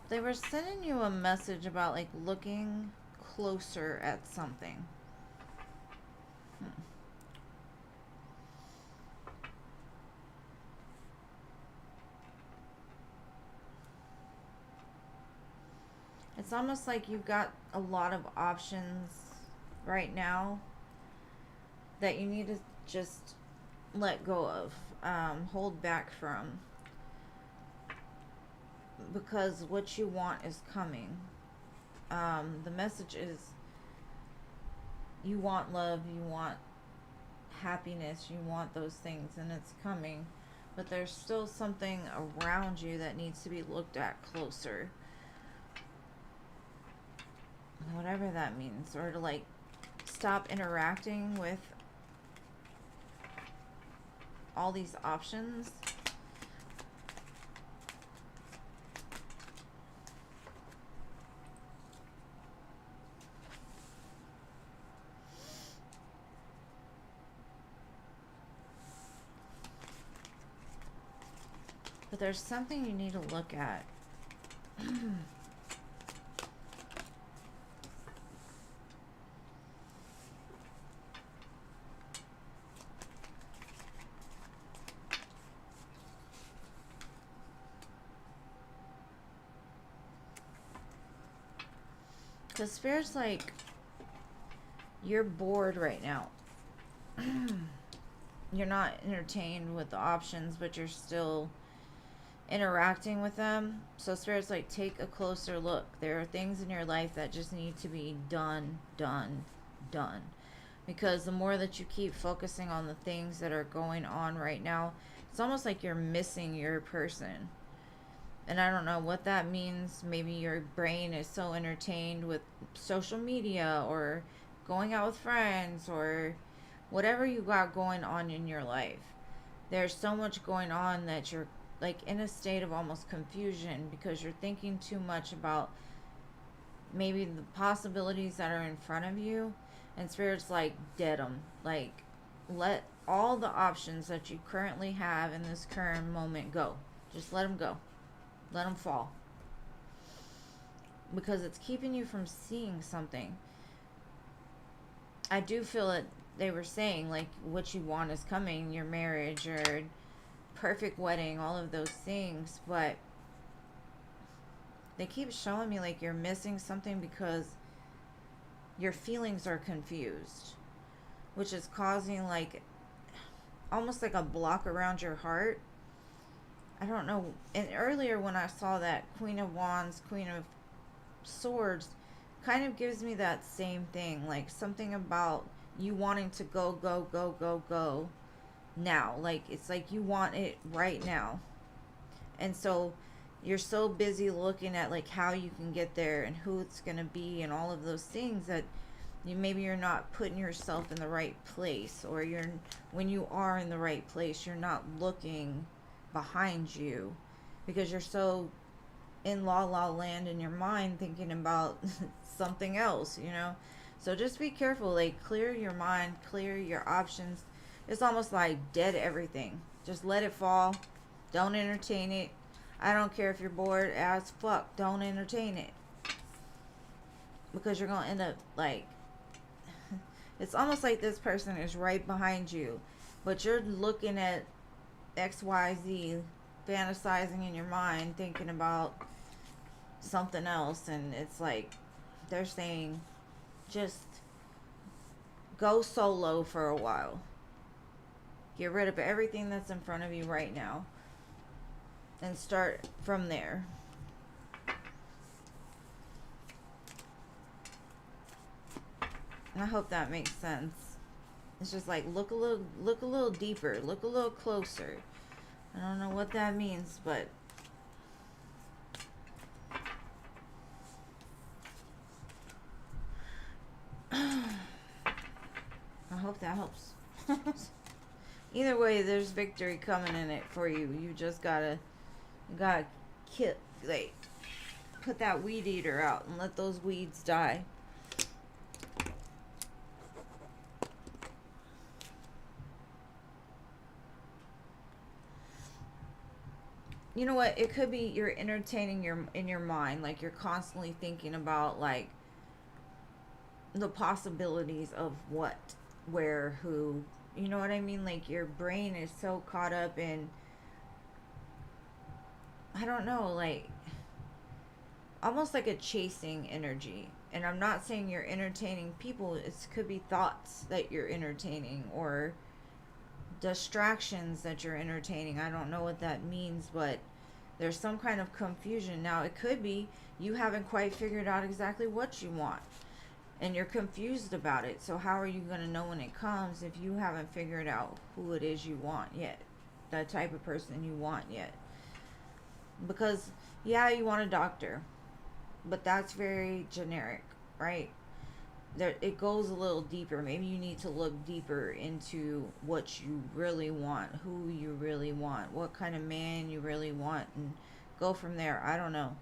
Speaker 1: They were sending you a message about like looking closer at something. It's almost like you've got a lot of options right now that you need to just let go of, hold back from. Because what you want is coming. The message is you want love, you want happiness, you want those things, and it's coming. But there's still something around you that needs to be looked at closer. Whatever that means. Or to like stop interacting with all these options. But there's something you need to look at. Because Spirit's like, you're bored right now. You're not entertained with the options, but you're still interacting with them. So Spirit's like, take a closer look. There are things in your life that just need to be done. Because the more that you keep focusing on the things that are going on right now, it's almost like you're missing your person. And I don't know what that means. Maybe your brain is so entertained with social media or going out with friends or whatever you got going on in your life. There's so much going on that you're like in a state of almost confusion because you're thinking too much about maybe the possibilities that are in front of you. And Spirit's like, dead them. Like, let all the options that you currently have in this current moment go. Just let them go. Let them fall. Because it's keeping you from seeing something. I do feel that they were saying, like, what you want is coming. Your marriage, your perfect wedding, all of those things. But they keep showing me like you're missing something because your feelings are confused. Which is causing, like, almost like a block around your heart. I don't know. And earlier when I saw that Queen of Wands, Queen of Swords, kind of gives me that same thing. Like something about you wanting to go now. Like it's like you want it right now. And so you're so busy looking at like how you can get there and who it's going to be and all of those things that you're not putting yourself in the right place, or when you are in the right place, you're not looking behind you because you're so in la la land in your mind thinking about something else, so just be careful. Like, clear your mind, clear your options. It's almost like dead everything. Just let it fall. Don't entertain it. I don't care if you're bored as fuck. Don't entertain it, because you're gonna end up like it's almost like this person is right behind you, but you're looking at XYZ, fantasizing in your mind, thinking about something else. And it's like they're saying, just go solo for a while. Get rid of everything that's in front of you right now and start from there. And I hope that makes sense. It's just like look a little deeper, look a little closer. I don't know what that means, but I hope that helps. Either way, there's victory coming in it for you. You just gotta kill, like, put that weed eater out and let those weeds die. You know what? It could be you're entertaining in your mind, like you're constantly thinking about like the possibilities of what, where, who. You know what I mean? Like your brain is so caught up in, I don't know, like almost like a chasing energy. And I'm not saying you're entertaining people. It could be thoughts that you're entertaining or distractions that you're entertaining. I don't know what that means, but there's some kind of confusion. Now, it could be you haven't quite figured out exactly what you want and you're confused about it. So how are you going to know when it comes if you haven't figured out who it is you want yet, the type of person you want yet? Because yeah, you want a doctor, but that's very generic, right? there, it goes a little deeper. Maybe you need to look deeper into what you really want, who you really want, what kind of man you really want, and go from there. I don't know,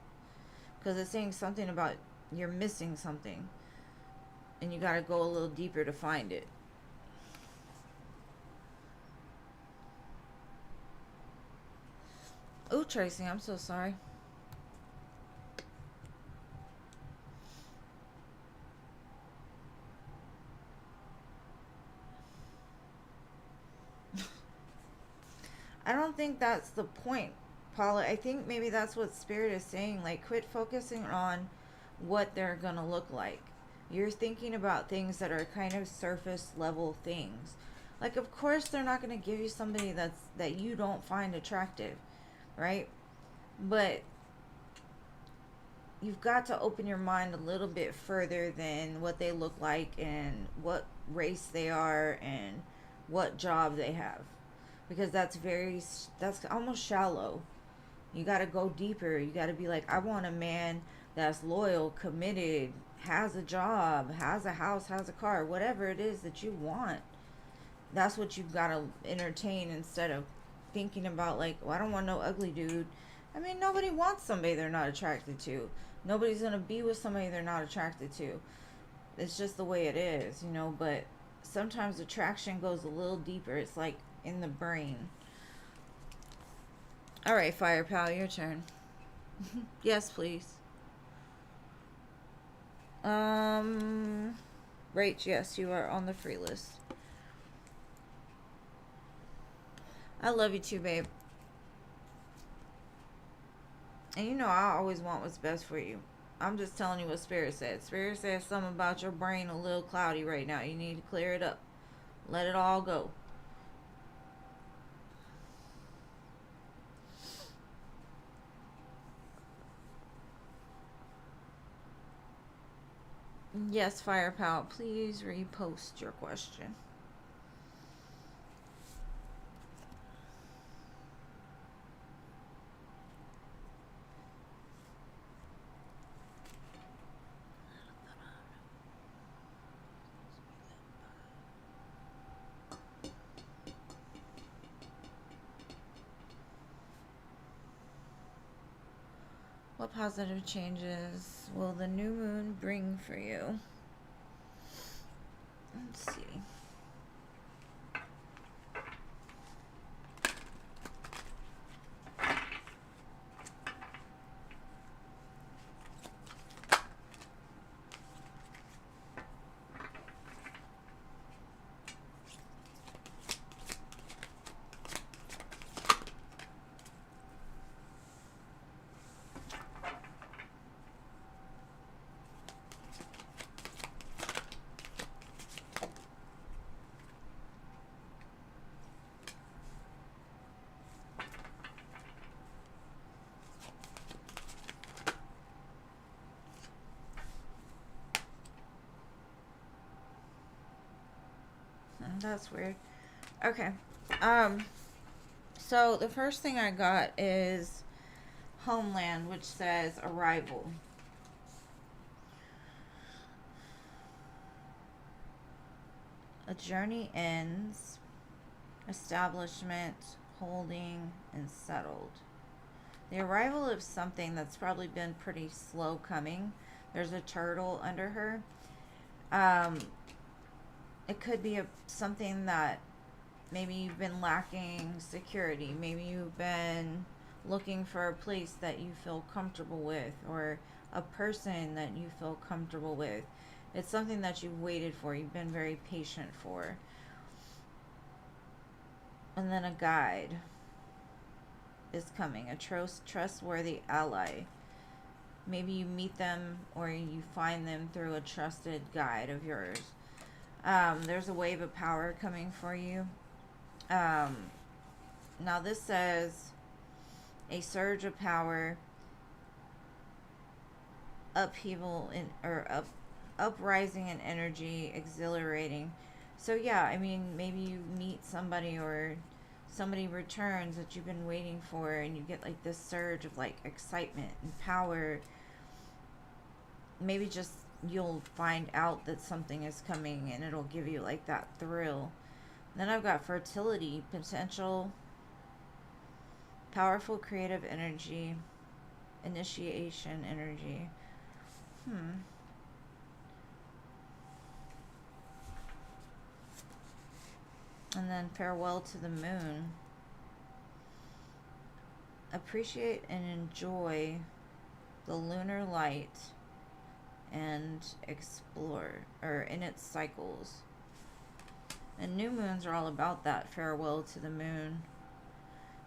Speaker 1: because it's saying something about you're missing something, and you got to go a little deeper to find it. Oh, Tracy, I'm so sorry. I don't think that's the point, Paula. I think maybe that's what Spirit is saying. Like, quit focusing on what they're going to look like. You're thinking about things that are kind of surface level things. Like, of course, they're not going to give you somebody that you don't find attractive, right? But you've got to open your mind a little bit further than what they look like and what race they are and what job they have, because that's almost shallow. You got to go deeper. You got to be like, I want a man that's loyal, committed, has a job, has a house, has a car, whatever it is that you want. That's what you've got to entertain, instead of thinking about like, well, I don't want no ugly dude. I mean, nobody wants somebody they're not attracted to. Nobody's going to be with somebody they're not attracted to. It's just the way it is, you know, but sometimes attraction goes a little deeper. It's like in the brain. All right, Fire Pal, your turn. Yes, please. Rach, yes, you are on the free list. I love you too, babe. And you know I always want what's best for you. I'm just telling you what Spirit said. Spirit says something about your brain a little cloudy right now. You need to clear it up. Let it all go. Yes, Fire Pal, please repost your question. What positive changes will the new moon bring for you? Let's see. That's weird. Okay. Um, so the first thing I got is Homeland, which says arrival. A journey ends, establishment, holding, and settled. The arrival of something that's probably been pretty slow coming. There's a turtle under her. Um, it could be something that maybe you've been lacking security. Maybe you've been looking for a place that you feel comfortable with, or a person that you feel comfortable with. It's something that you've waited for, you've been very patient for. And then a guide is coming, a trustworthy ally. Maybe you meet them or you find them through a trusted guide of yours. There's a wave of power coming for you. Now this says a surge of power, upheaval in or uprising in energy, exhilarating. So yeah, I mean, maybe you meet somebody or somebody returns that you've been waiting for, and you get like this surge of like excitement and power. Maybe just you'll find out that something is coming, and it'll give you like that thrill. Then I've got fertility, potential, powerful creative energy, initiation energy. And then farewell to the moon. Appreciate and enjoy the lunar light and explore, or in its cycles. And new moons are all about that farewell to the moon.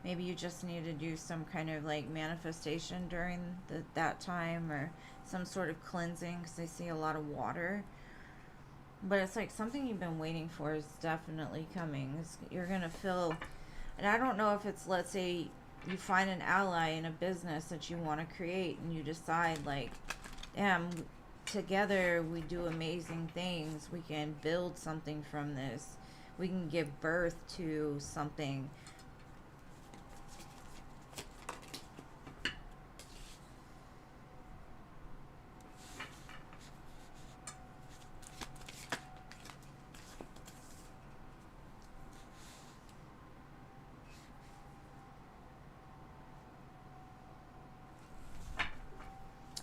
Speaker 1: Maybe you just need to do some kind of like manifestation during that time, or some sort of cleansing, because I see a lot of water. But it's like something you've been waiting for is definitely coming. You're going to feel, and I don't know if it's, let's say you find an ally in a business that you want to create, and you decide like, damn, together we do amazing things. We can build something from this. We can give birth to something.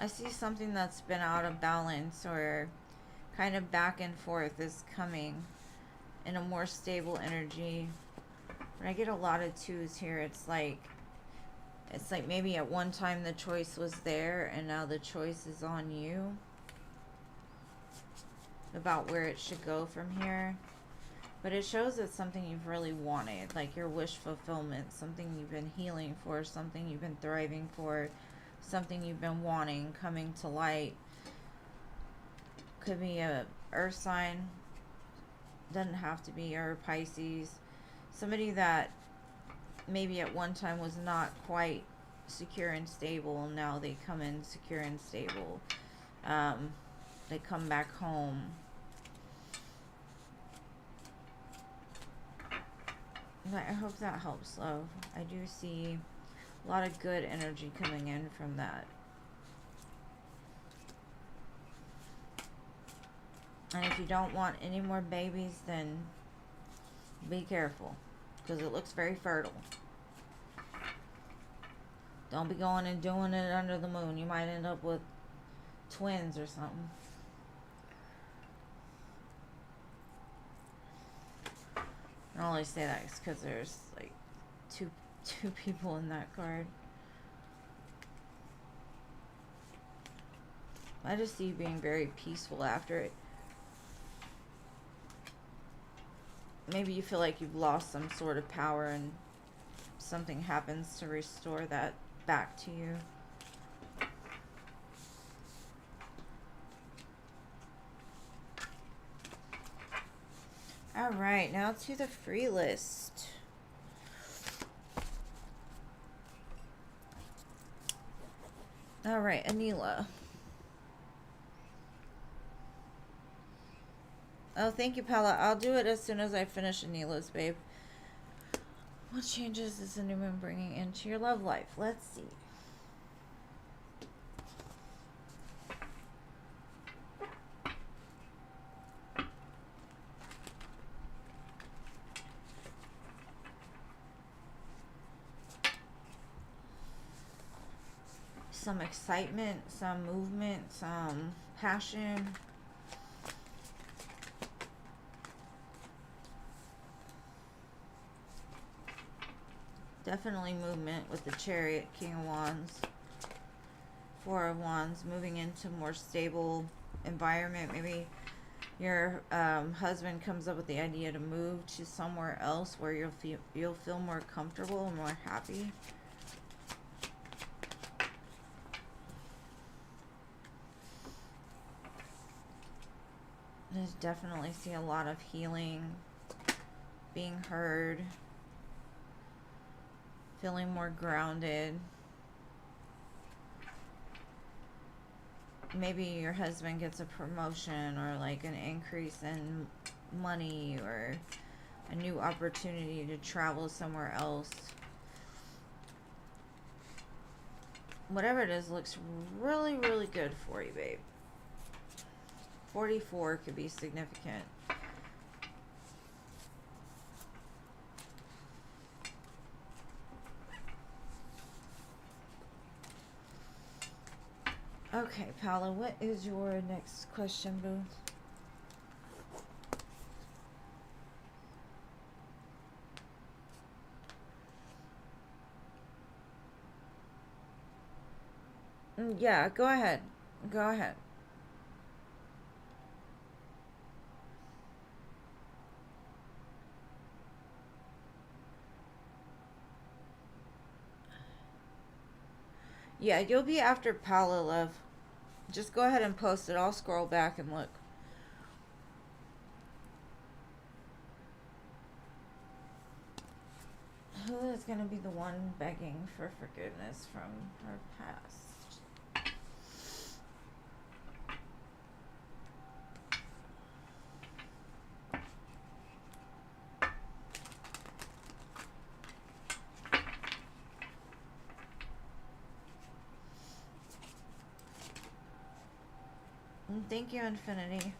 Speaker 1: I see something that's been out of balance or kind of back and forth is coming in a more stable energy. When I get a lot of twos here, it's like maybe at one time the choice was there, and now the choice is on you about where it should go from here. But it shows it's something you've really wanted, like your wish fulfillment, something you've been healing for, something you've been thriving for, something you've been wanting coming to light. Could be a earth sign, doesn't have to be, or Pisces. Somebody that maybe at one time was not quite secure and stable, and now they come in secure and stable. They come back home. I hope that helps, love. I do see a lot of good energy coming in from that. And if you don't want any more babies, then be careful, because it looks very fertile. Don't be going and doing it under the moon. You might end up with twins or something. I only say that because there's like two people in that card. I just see you being very peaceful after it. Maybe you feel like you've lost some sort of power, and something happens to restore that back to you. All right, now to the free list. All right, Anila. Oh, thank you, Paula. I'll do it as soon as I finish Anila's, babe. What changes is the new moon bringing into your love life? Let's see. Some excitement, some movement, some passion. Definitely movement with the Chariot, King of Wands, Four of Wands, moving into more stable environment. Maybe your husband comes up with the idea to move to somewhere else where you'll feel more comfortable and more happy. I definitely see a lot of healing, being heard, feeling more grounded. Maybe your husband gets a promotion, or like an increase in money, or a new opportunity to travel somewhere else. Whatever it is looks really, really good for you, babe. 44 could be significant. Okay, Paula, what is your next question, boo? Yeah, go ahead. Go ahead. Yeah, you'll be after Paula, love. Just go ahead and post it. I'll scroll back and look. Who is going to be the one begging for forgiveness from her past? Thank you, Infinity.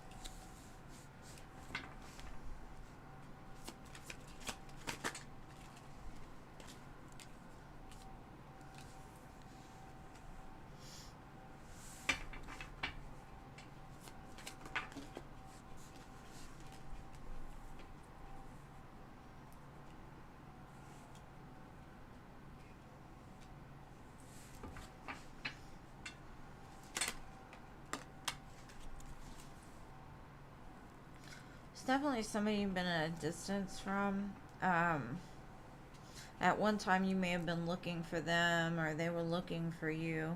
Speaker 1: Definitely somebody you've been at a distance from. At one time you may have been looking for them or they were looking for you.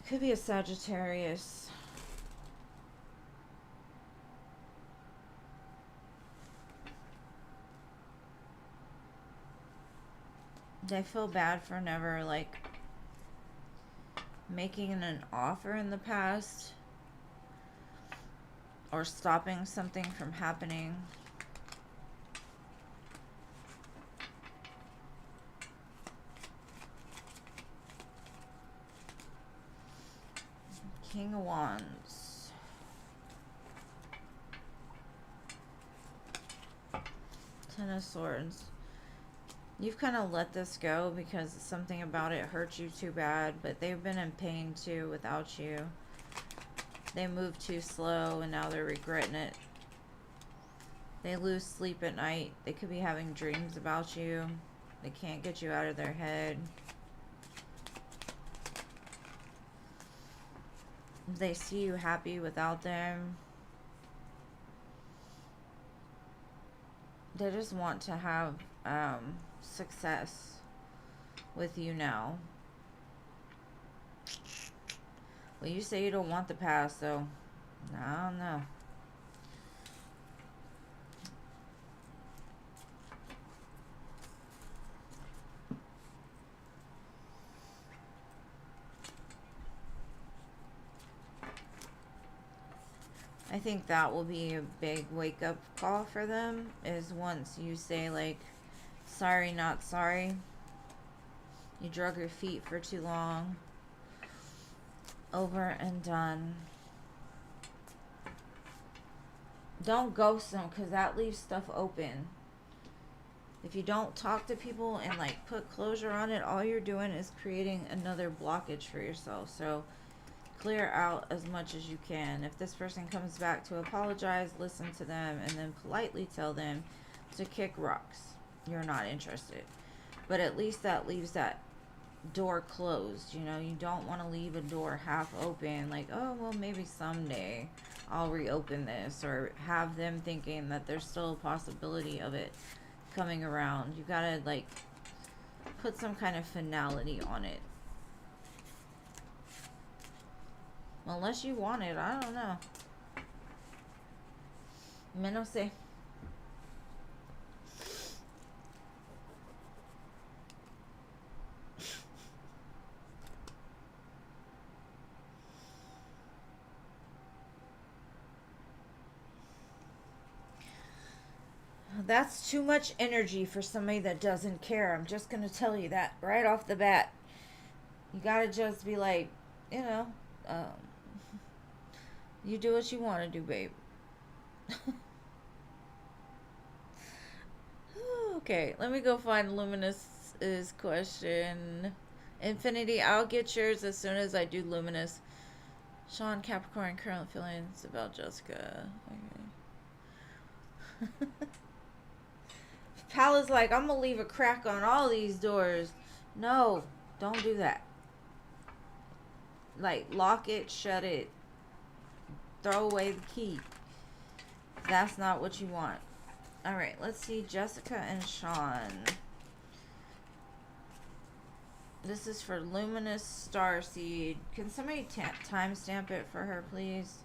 Speaker 1: Could be a Sagittarius. They feel bad for never, like, making an offer in the past or stopping something from happening. King of Wands. Ten of Swords. You've kind of let this go because something about it hurt you too bad, but they've been in pain too without you. They moved too slow and now they're regretting it. They lose sleep at night. They could be having dreams about you. They can't get you out of their head. They see you happy without them. They just want to have success with you now. Well, you say you don't want the past, so I don't know. I think that will be a big wake-up call for them, is once you say, like, sorry, not sorry. You drug your feet for too long. Over and done. Don't ghost them, because that leaves stuff open. If you don't talk to people and, like, put closure on it, all you're doing is creating another blockage for yourself. So clear out as much as you can. If this person comes back to apologize, listen to them and then politely tell them to kick rocks. You're not interested. But at least that leaves that door closed. You know, you don't want to leave a door half open, like, oh, well, maybe someday I'll reopen this, or have them thinking that there's still a possibility of it coming around. You gotta, like, put some kind of finality on it. Unless you want it, I don't know. Me no sé. That's too much energy for somebody that doesn't care. I'm just going to tell you that right off the bat. You got to just be like, you know, You do what you want to do, babe. Okay, let me go find Luminous's question. Infinity, I'll get yours as soon as I do Luminous. Sean Capricorn, current feelings about Jessica. Okay. Pal is like, I'm gonna leave a crack on all these doors. No, don't do that. Like, lock it, shut it, throw away the key. That's not what you want. Alright, let's see Jessica and Sean. This is for Luminous Starseed. Can somebody timestamp it for her, please?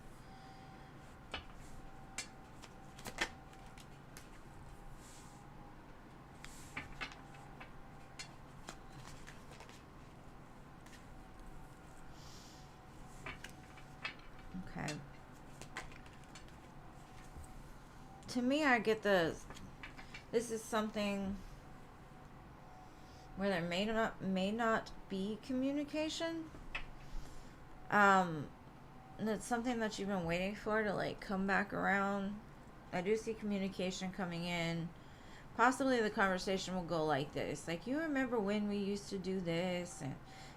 Speaker 1: Okay. To me, I get this is something where there may not be communication. And it's something that you've been waiting for to like come back around. I do see communication coming in. Possibly the conversation will go like this. Like, you remember when we used to do this, and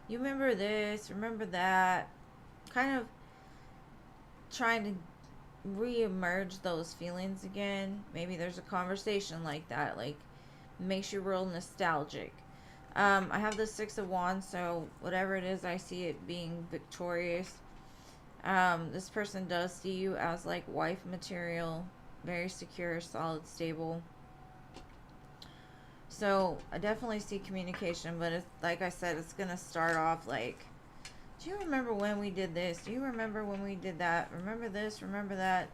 Speaker 1: you remember this, remember that. Kind of trying to re-emerge those feelings again. Maybe there's a conversation like that, like makes you real nostalgic. I have the Six of Wands, so whatever it is, I see it being victorious. This person does see you as like wife material, very secure, solid, stable. So I definitely see communication, but it's, like I said, it's gonna start off like, do you remember when we did this? Do you remember when we did that? Remember this? Remember that?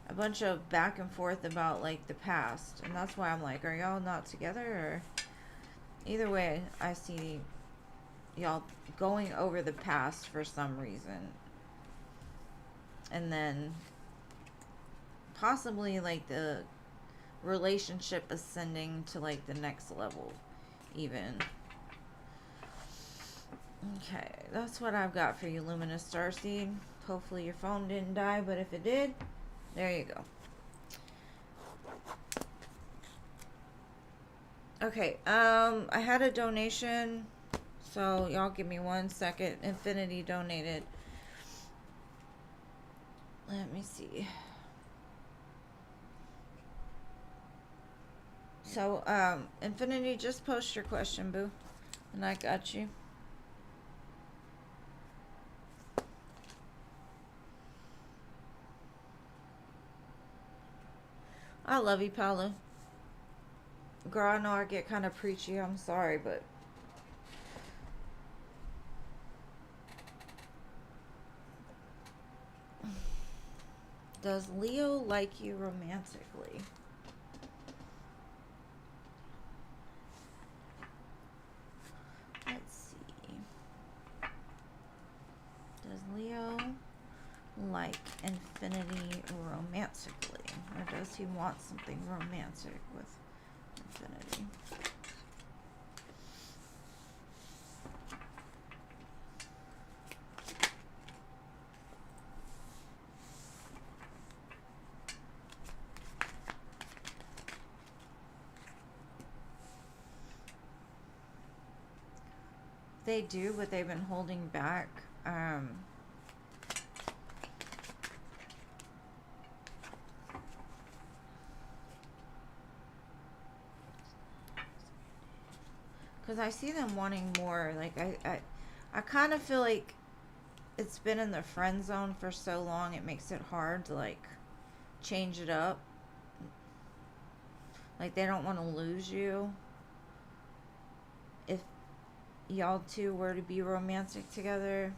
Speaker 1: A bunch of back and forth about like the past, and that's why I'm like, are y'all not together? Or either way, I see y'all going over the past for some reason, and then possibly like the relationship ascending to like the next level even. Okay, that's what I've got for you, Luminous Starseed. Hopefully your phone didn't die, but if it did, there you go. Okay, I had a donation, so y'all give me 1 second. Infinity donated. Let me see. So, Infinity, just post your question, boo. And I got you. I love you, Paolo. Girl, I know I get kind of preachy. I'm sorry, but... Does Leo like you romantically? Let's see. Does Leo like Infinity romantically? Or does he want something romantic with Infinity? They do, but they've been holding back. Because I see them wanting more. Like, I kind of feel like it's been in the friend zone for so long, it makes it hard to, like, change it up. Like, they don't want to lose you. If y'all two were to be romantic together,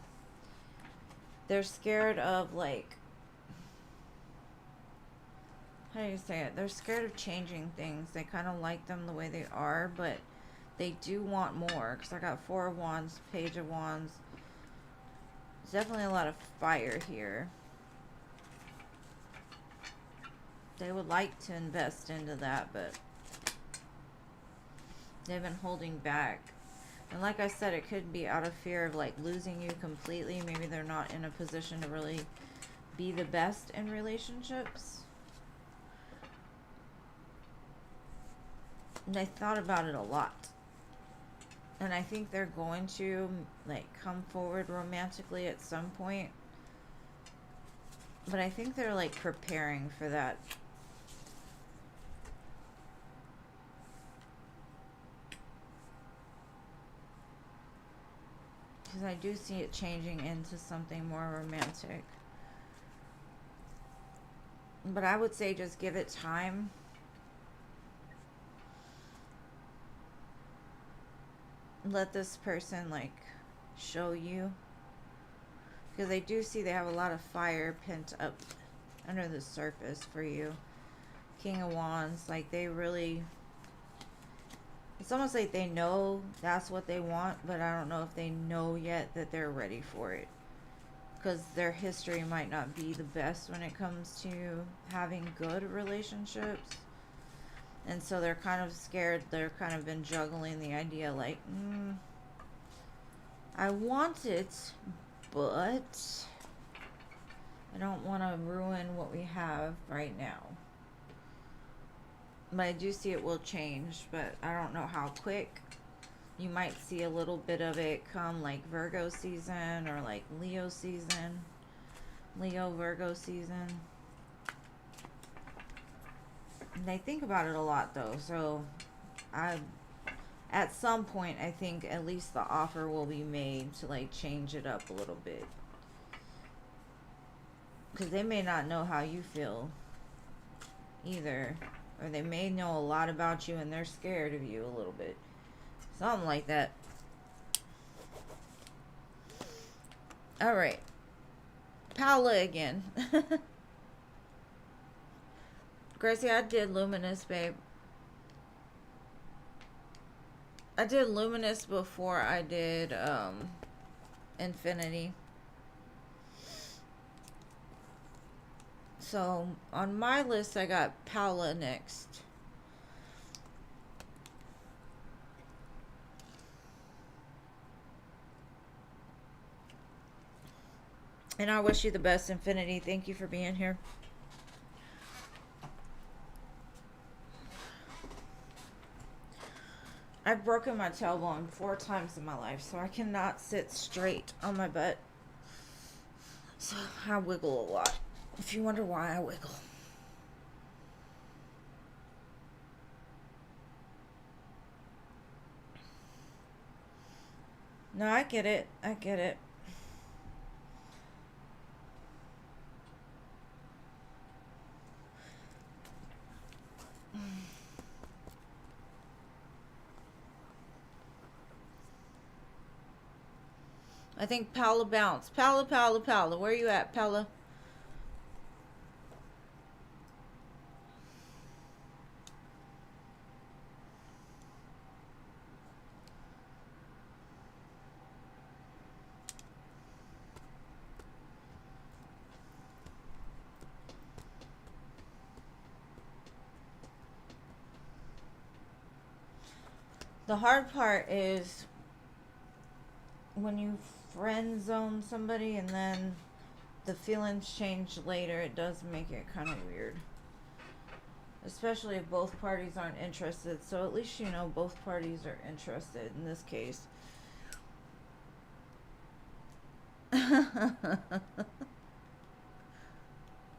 Speaker 1: they're scared of, like, how do you say it? They're scared of changing things. They kind of like them the way they are, but they do want more. Because I got Four of Wands, Page of Wands. There's definitely a lot of fire here. They would like to invest into that, but they've been holding back. And like I said, it could be out of fear of like losing you completely. Maybe they're not in a position to really be the best in relationships. And I thought about it a lot. And I think they're going to, like, come forward romantically at some point. But I think they're, like, preparing for that. Because I do see it changing into something more romantic. But I would say just give it time. Let this person, like, show you. Because I do see they have a lot of fire pent up under the surface for you. King of Wands, like, they really... It's almost like they know that's what they want, but I don't know if they know yet that they're ready for it. Because their history might not be the best when it comes to having good relationships. And so they're kind of scared. They're kind of been juggling the idea like, I want it, but I don't want to ruin what we have right now. But I do see it will change, but I don't know how quick. You might see a little bit of it come like Virgo season or like Leo season. Leo, Virgo season. And I think about it a lot though, so at some point I think at least the offer will be made to like change it up a little bit. Because they may not know how you feel either. Or they may know a lot about you and they're scared of you a little bit. Something like that. Alright. Paula again. Gracie, I did Luminous, babe. I did Luminous before I did Infinity. So, on my list, I got Paula next. And I wish you the best, Infinity. Thank you for being here. I've broken my tailbone 4 times in my life, so I cannot sit straight on my butt. So, I wiggle a lot. If you wonder why I wiggle. No, I get it. I get it. I think Paula bounced. Paula, Paula, Paula. Where are you at, Paula? The hard part is when you friend zone somebody and then the feelings change later, it does make it kind of weird. Especially if both parties aren't interested. So at least you know both parties are interested in this case. I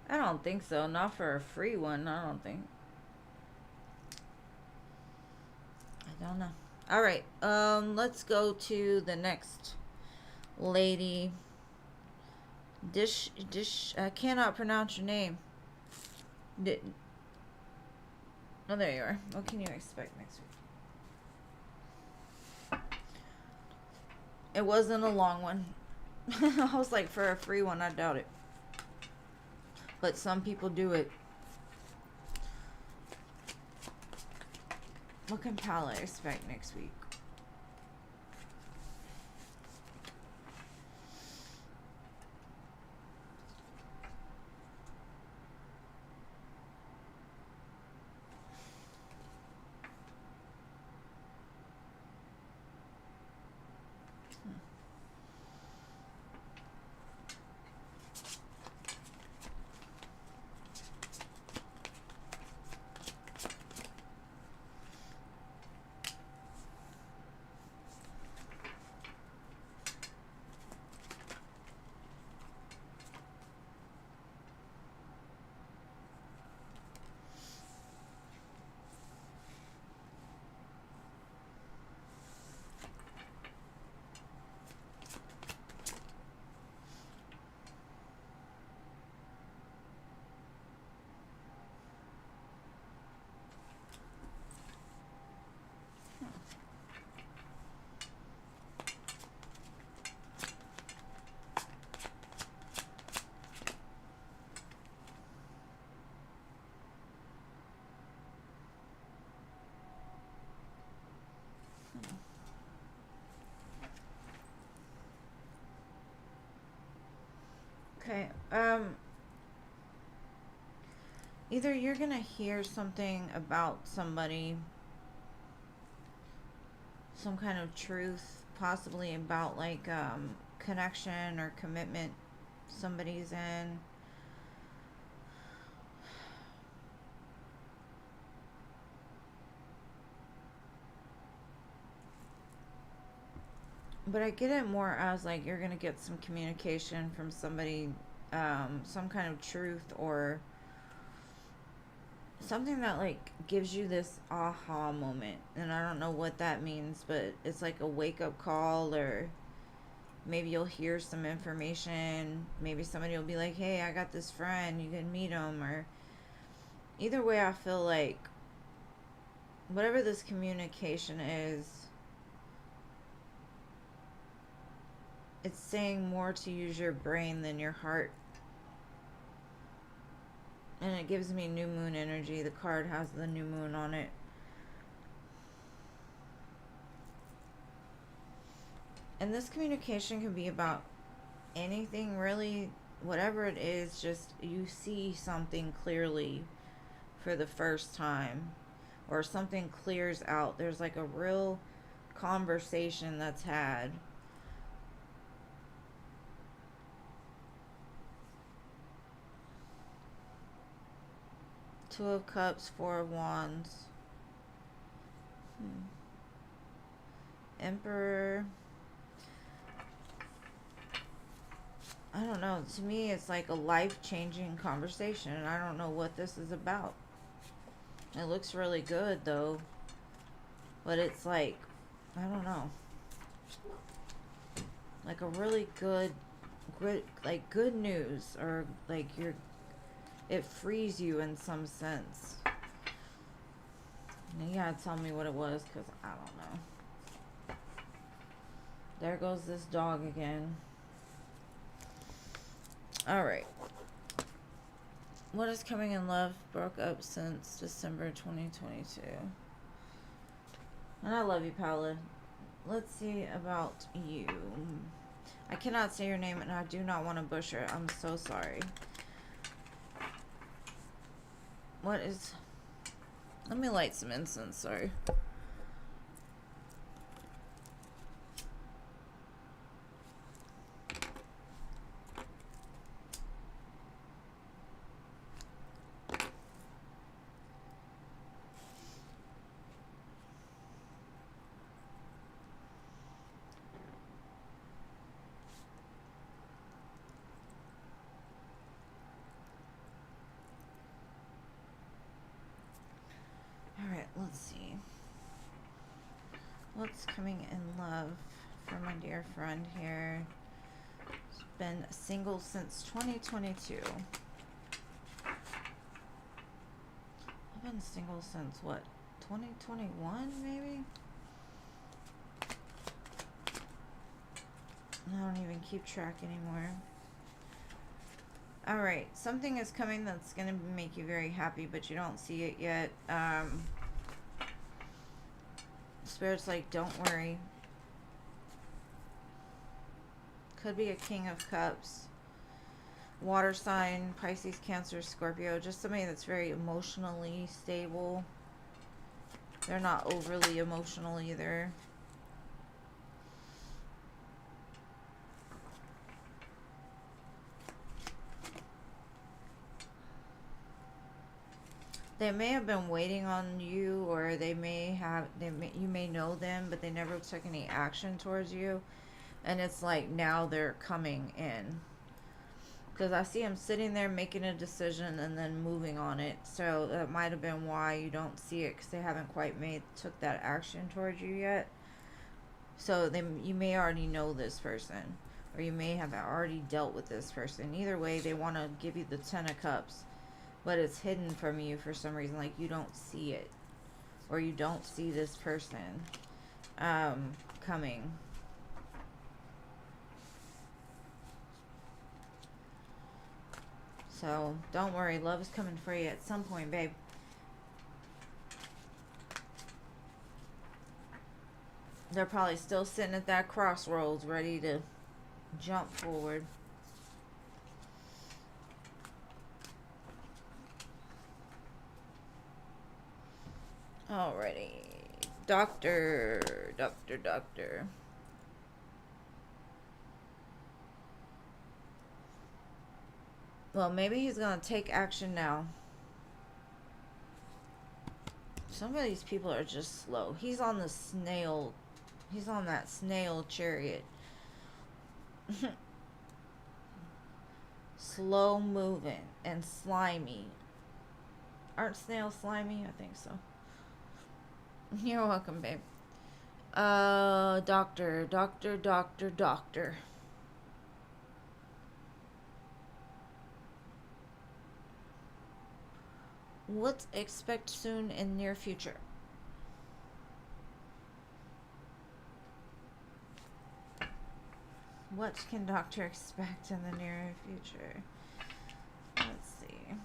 Speaker 1: don't think so. Not for a free one, I don't think. I don't know. Alright, let's go to the next lady. I cannot pronounce your name. Oh, there you are. What can you expect next week? It wasn't a long one. I was like, for a free one, I doubt it. But some people do it. What can Paula expect next week? Okay. Either you're gonna hear something about somebody, some kind of truth, possibly about like connection or commitment somebody's in. But I get it more as like you're gonna get some communication from somebody, some kind of truth or something that like gives you this aha moment. And I don't know what that means, but it's like a wake up call, or maybe you'll hear some information. Maybe somebody will be like, hey, I got this friend, you can meet him. Or either way, I feel like whatever this communication is, it's saying more to use your brain than your heart. And it gives me new moon energy. The card has the new moon on it. And this communication can be about anything really, whatever it is, just you see something clearly for the first time, or something clears out. There's like a real conversation that's had. Two of Cups, Four of Wands. Emperor. I don't know. To me, it's like a life-changing conversation, and I don't know what this is about. It looks really good, though. But it's like, I don't know. Like a really good, like good news, or like it frees you in some sense. And you gotta tell me what it was, because I don't know. There goes this dog again. Alright. What is coming in love? Broke up since December 2022. And I love you, Paula. Let's see about you. I cannot say your name, and I do not want to butcher it. I'm so sorry. What is... Let me light some incense, sorry. Alright, let's see. What's coming in love for my dear friend here? He's been single since 2022. I've been single since what? 2021 maybe? I don't even keep track anymore. Alright, something is coming that's going to make you very happy, but you don't see it yet. Spirit's like, don't worry. Could be a King of Cups. Water sign, Pisces, Cancer, Scorpio. Just somebody that's very emotionally stable. They're not overly emotional either. They may have been waiting on you, or you may know them, but they never took any action towards you. And it's like now they're coming in. Because I see them sitting there making a decision and then moving on it. So that might have been why you don't see it, because they haven't quite took that action towards you yet. So you may already know this person, or you may have already dealt with this person. Either way, they want to give you the Ten of Cups. But it's hidden from you for some reason, like you don't see it, or you don't see this person coming. So don't worry, love is coming for you at some point, babe. They're probably still sitting at that crossroads ready to jump forward. Alrighty. Doctor. Well, maybe he's gonna take action now. Some of these people are just slow. He's on the snail. He's on that snail chariot. Slow moving and slimy. Aren't snails slimy? I think so. You're welcome, babe. Doctor. What expect soon in near future? What can doctor expect in the near future? Let's see.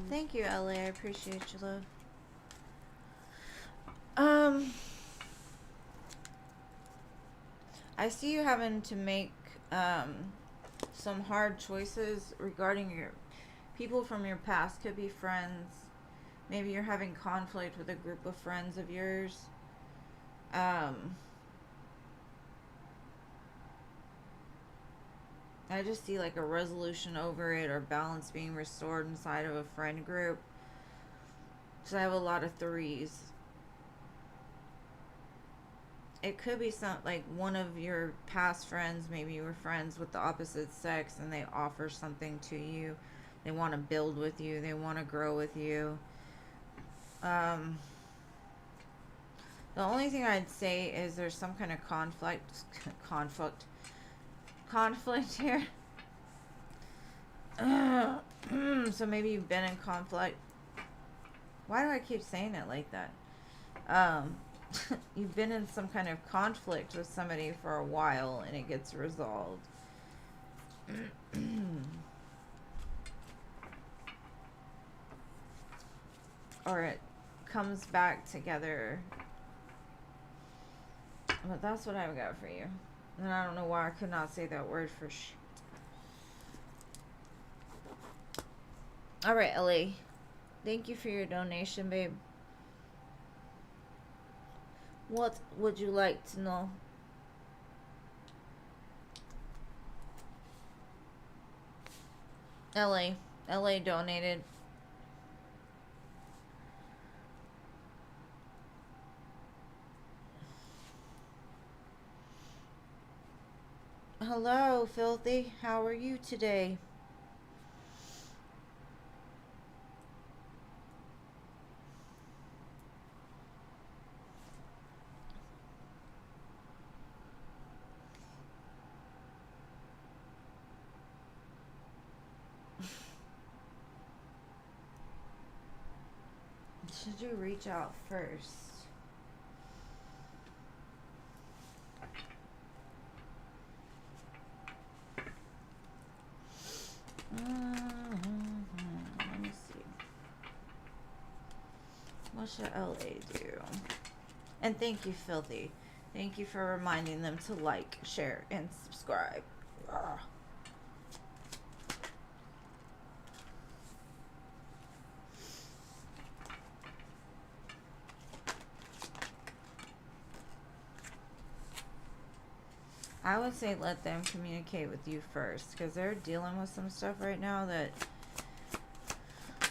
Speaker 1: Thank you, LA. I appreciate you, love. I see you having to make some hard choices regarding your people from your past. Could be friends. Maybe you're having conflict with a group of friends of yours. I just see like a resolution over it or balance being restored inside of a friend group. So I have a lot of threes. It could be like one of your past friends, maybe you were friends with the opposite sex and they offer something to you. They want to build with you. They want to grow with you. The only thing I'd say is there's some kind of conflict here. So maybe you've been in conflict. Why do I keep saying it like that? You've been in some kind of conflict with somebody for a while and it gets resolved. Or it comes back together. But that's what I've got for you. And I don't know why I could not say that word for shit. Alright, LA. Thank you for your donation, babe. What would you like to know? LA donated. Hello, Filthy. How are you today? Should you reach out first? Let me see. What should LA do? And thank you, Filthy. Thank you for reminding them to like, share, and subscribe. Ugh. I would say let them communicate with you first, because they're dealing with some stuff right now that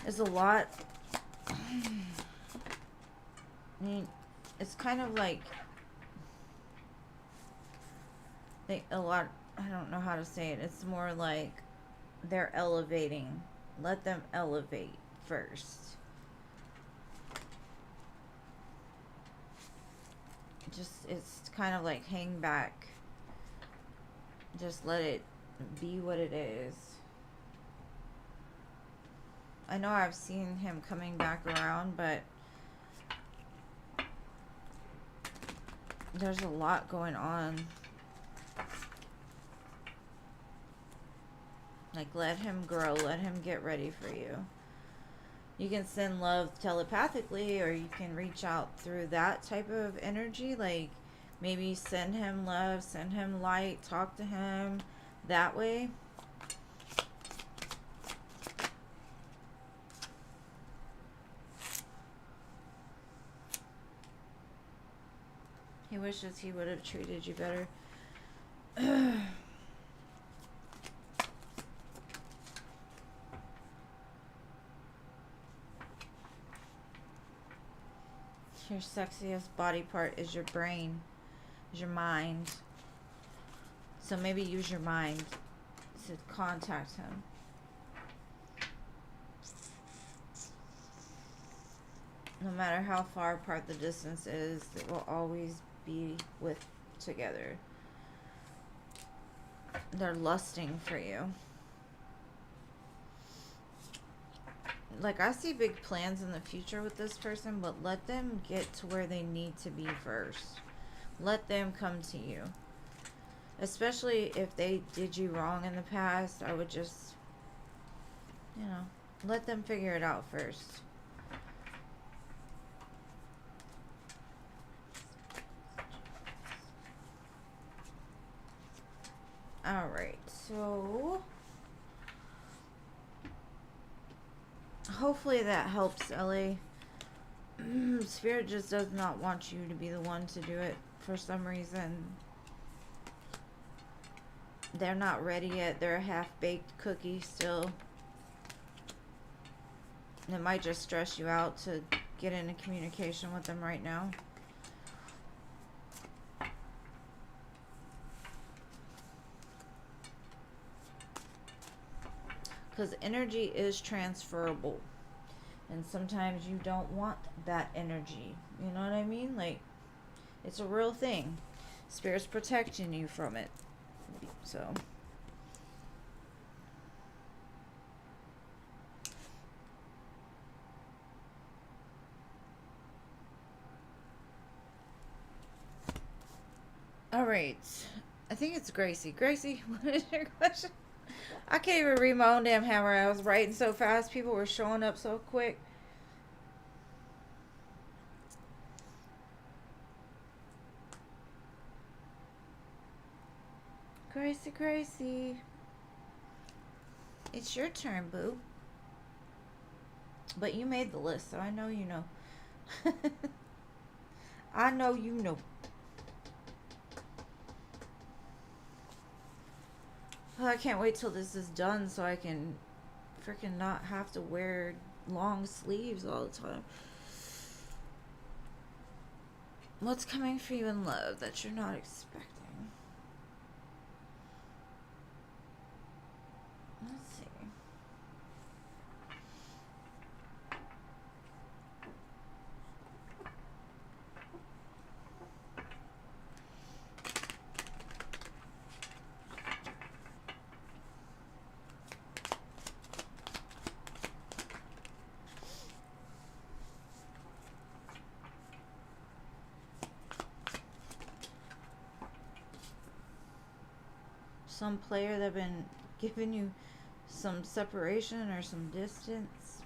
Speaker 1: is a lot. I mean, it's kind of like a lot. I don't know how to say it. It's more like they're elevating. Let them elevate first. Just, it's kind of like hang back. Just let it be what it is. I know I've seen him coming back around, but there's a lot going on. Like, let him grow, let him get ready for you. You can send love telepathically, or you can reach out through that type of energy. Like, maybe send him love, send him light, talk to him that way. He wishes he would have treated you better. Your sexiest body part is your brain, is your mind. So maybe use your mind to contact him. No matter how far apart the distance is, it will always be with together. They're lusting for you. Like, I see big plans in the future with this person, but let them get to where they need to be first. Let them come to you. Especially if they did you wrong in the past, I would just, you know, let them figure it out first. Alright, so hopefully that helps, Ellie. Spirit just does not want you to be the one to do it for some reason. They're not ready yet. They're a half-baked cookie still. It might just stress you out to get into communication with them right now. Because energy is transferable. And sometimes you don't want that energy. You know what I mean? Like, it's a real thing. Spirit's protecting you from it. So. Alright. I think it's Gracie. Gracie, what is your question? I can't even read my own damn hammer. I was writing so fast. People were showing up so quick. Gracie. It's your turn, boo. But you made the list, so I know you know. I know you know. Oh, I can't wait till this is done so I can freaking not have to wear long sleeves all the time. What's coming for you in love that you're not expecting? Let's see. Some player that been giving you some separation or some distance.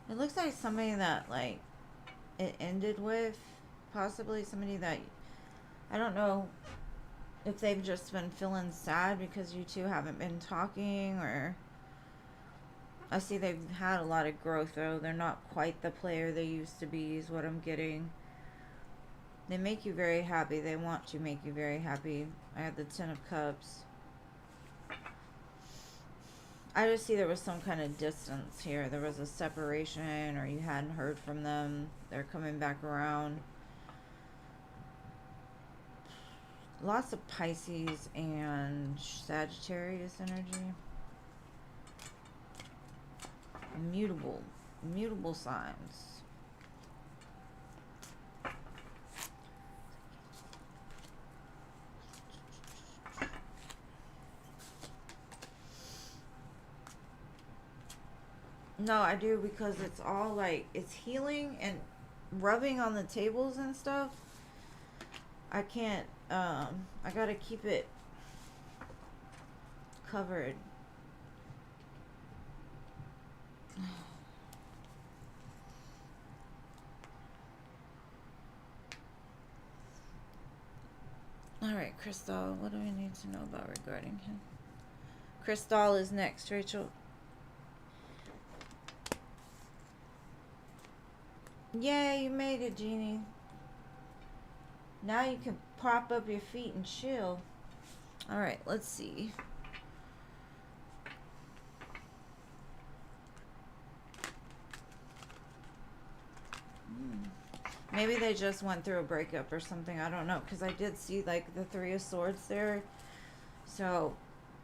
Speaker 1: It looks like somebody that, like, it ended with, possibly somebody that, I don't know if they've just been feeling sad because you two haven't been talking, or I see they've had a lot of growth though. They're not quite the player they used to be is what I'm getting. They make you very happy. They want to make you very happy. I have the 10 of Cups. I just see there was some kind of distance here. There was a separation, or you hadn't heard from them. They're coming back around. Lots of Pisces and Sagittarius energy. Mutable signs. No, I do, because it's all like, it's healing and rubbing on the tables and stuff. I can't, I gotta keep it covered. Alright, Crystal, what do we need to know about regarding him? Crystal is next, Rachel. Yay, you made it, Jeannie. Now you can prop up your feet and chill. Alright, let's see. Maybe they just went through a breakup or something. I don't know. Because I did see, like, the Three of Swords there. So,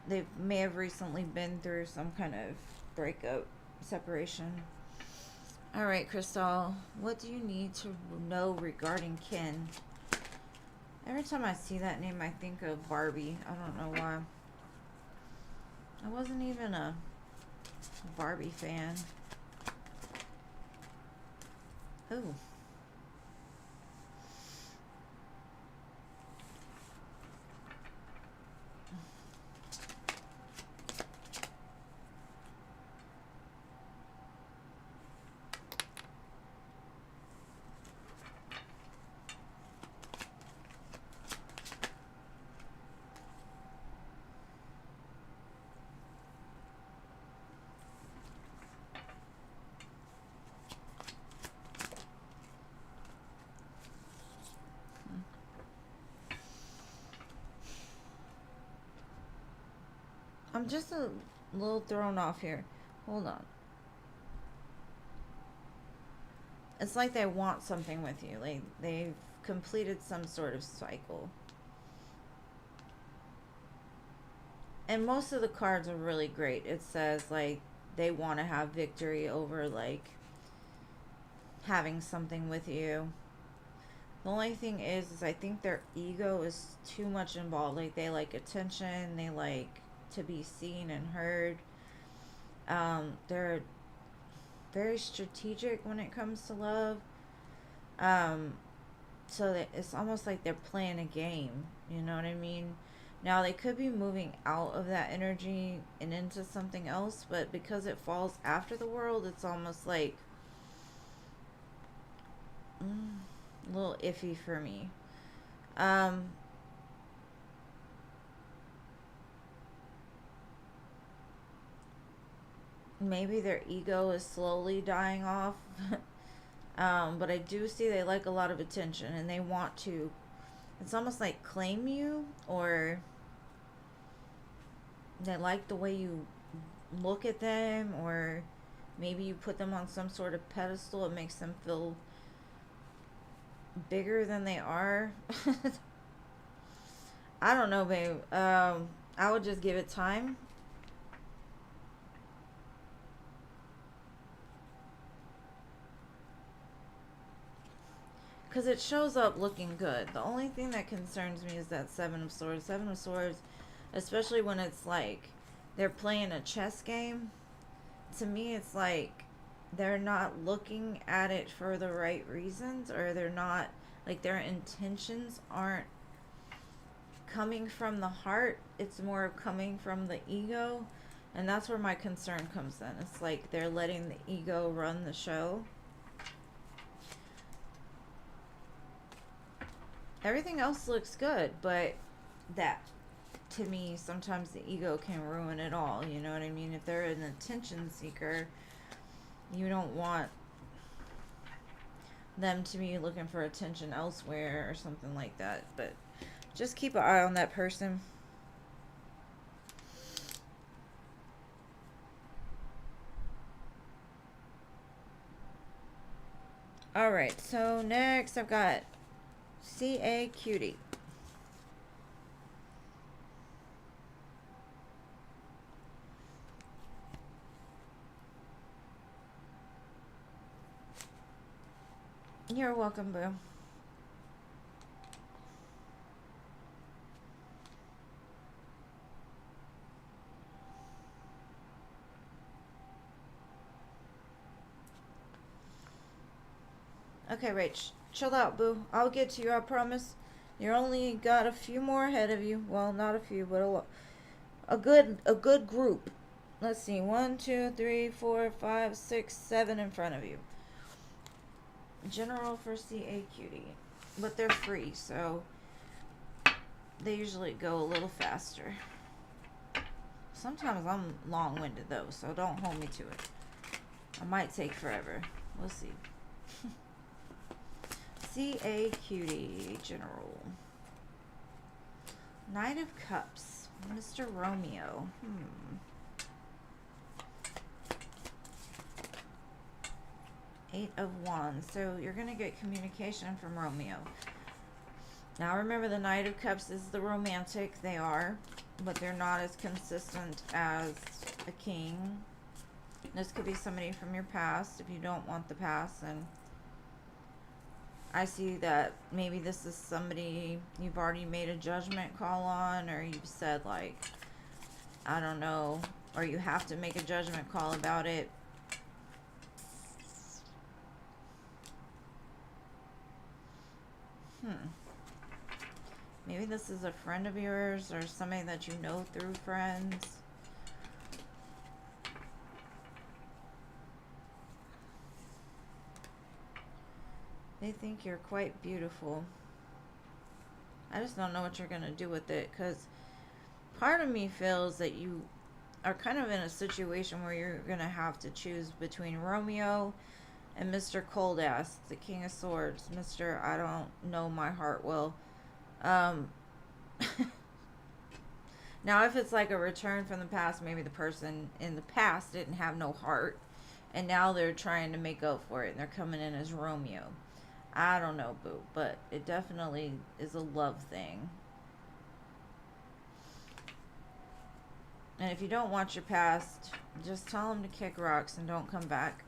Speaker 1: they may have recently been through some kind of breakup, separation. Alright, Crystal. What do you need to know regarding Ken? Every time I see that name, I think of Barbie. I don't know why. I wasn't even a Barbie fan. Ooh. I'm just a little thrown off here. Hold on. It's like they want something with you. Like they've completed some sort of cycle. And most of the cards are really great. It says like they want to have victory over like having something with you. The only thing is I think their ego is too much involved. Like they like attention. They like to be seen and heard. They're very strategic when it comes to love. So that it's almost like they're playing a game. You know what I mean? Now they could be moving out of that energy and into something else, but because it falls after the world, it's almost like a little iffy for me. Maybe their ego is slowly dying off. But I do see they like a lot of attention and they want to, it's almost like claim you, or they like the way you look at them, or maybe you put them on some sort of pedestal. It makes them feel bigger than they are. I don't know, babe. I would just give it time. Because it shows up looking good. The only thing that concerns me is that Seven of Swords. Seven of Swords, especially when it's like they're playing a chess game. To me, it's like they're not looking at it for the right reasons, or they're not, like their intentions aren't coming from the heart. It's more of coming from the ego. And that's where my concern comes in. It's like they're letting the ego run the show. Everything else looks good, but that, to me, sometimes the ego can ruin it all. You know what I mean? If they're an attention seeker, you don't want them to be looking for attention elsewhere or something like that. But just keep an eye on that person. Alright, so next I've got C.A. Cutie. You're welcome, boo. Okay, Rach, chill out, boo. I'll get to you, I promise. You're only got a few more ahead of you. Well, not a few, but a good group. Let's see, 1, 2, 3, 4, 5, 6, 7 in front of you. General for CAQD, but they're free, so they usually go a little faster. Sometimes I'm long-winded though, so don't hold me to it. I might take forever. We'll see. CAQD General. Knight of Cups. Mr. Romeo. Eight of Wands. So you're going to get communication from Romeo. Now remember, the Knight of Cups is the romantic. They are. But they're not as consistent as a king. This could be somebody from your past. If you don't want the past, then I see that maybe this is somebody you've already made a judgment call on, or you've said, like, I don't know, or you have to make a judgment call about it. Maybe this is a friend of yours or somebody that you know through friends. They think you're quite beautiful. I just don't know what you're going to do with it, because part of me feels that you are kind of in a situation where you're going to have to choose between Romeo and Mr. Coldass, the King of Swords. Mr. I don't know my heart will. Now, if it's like a return from the past, maybe the person in the past didn't have no heart, and now they're trying to make up for it, and they're coming in as Romeo. I don't know, boo, but it definitely is a love thing. And if you don't want your past, just tell them to kick rocks and don't come back.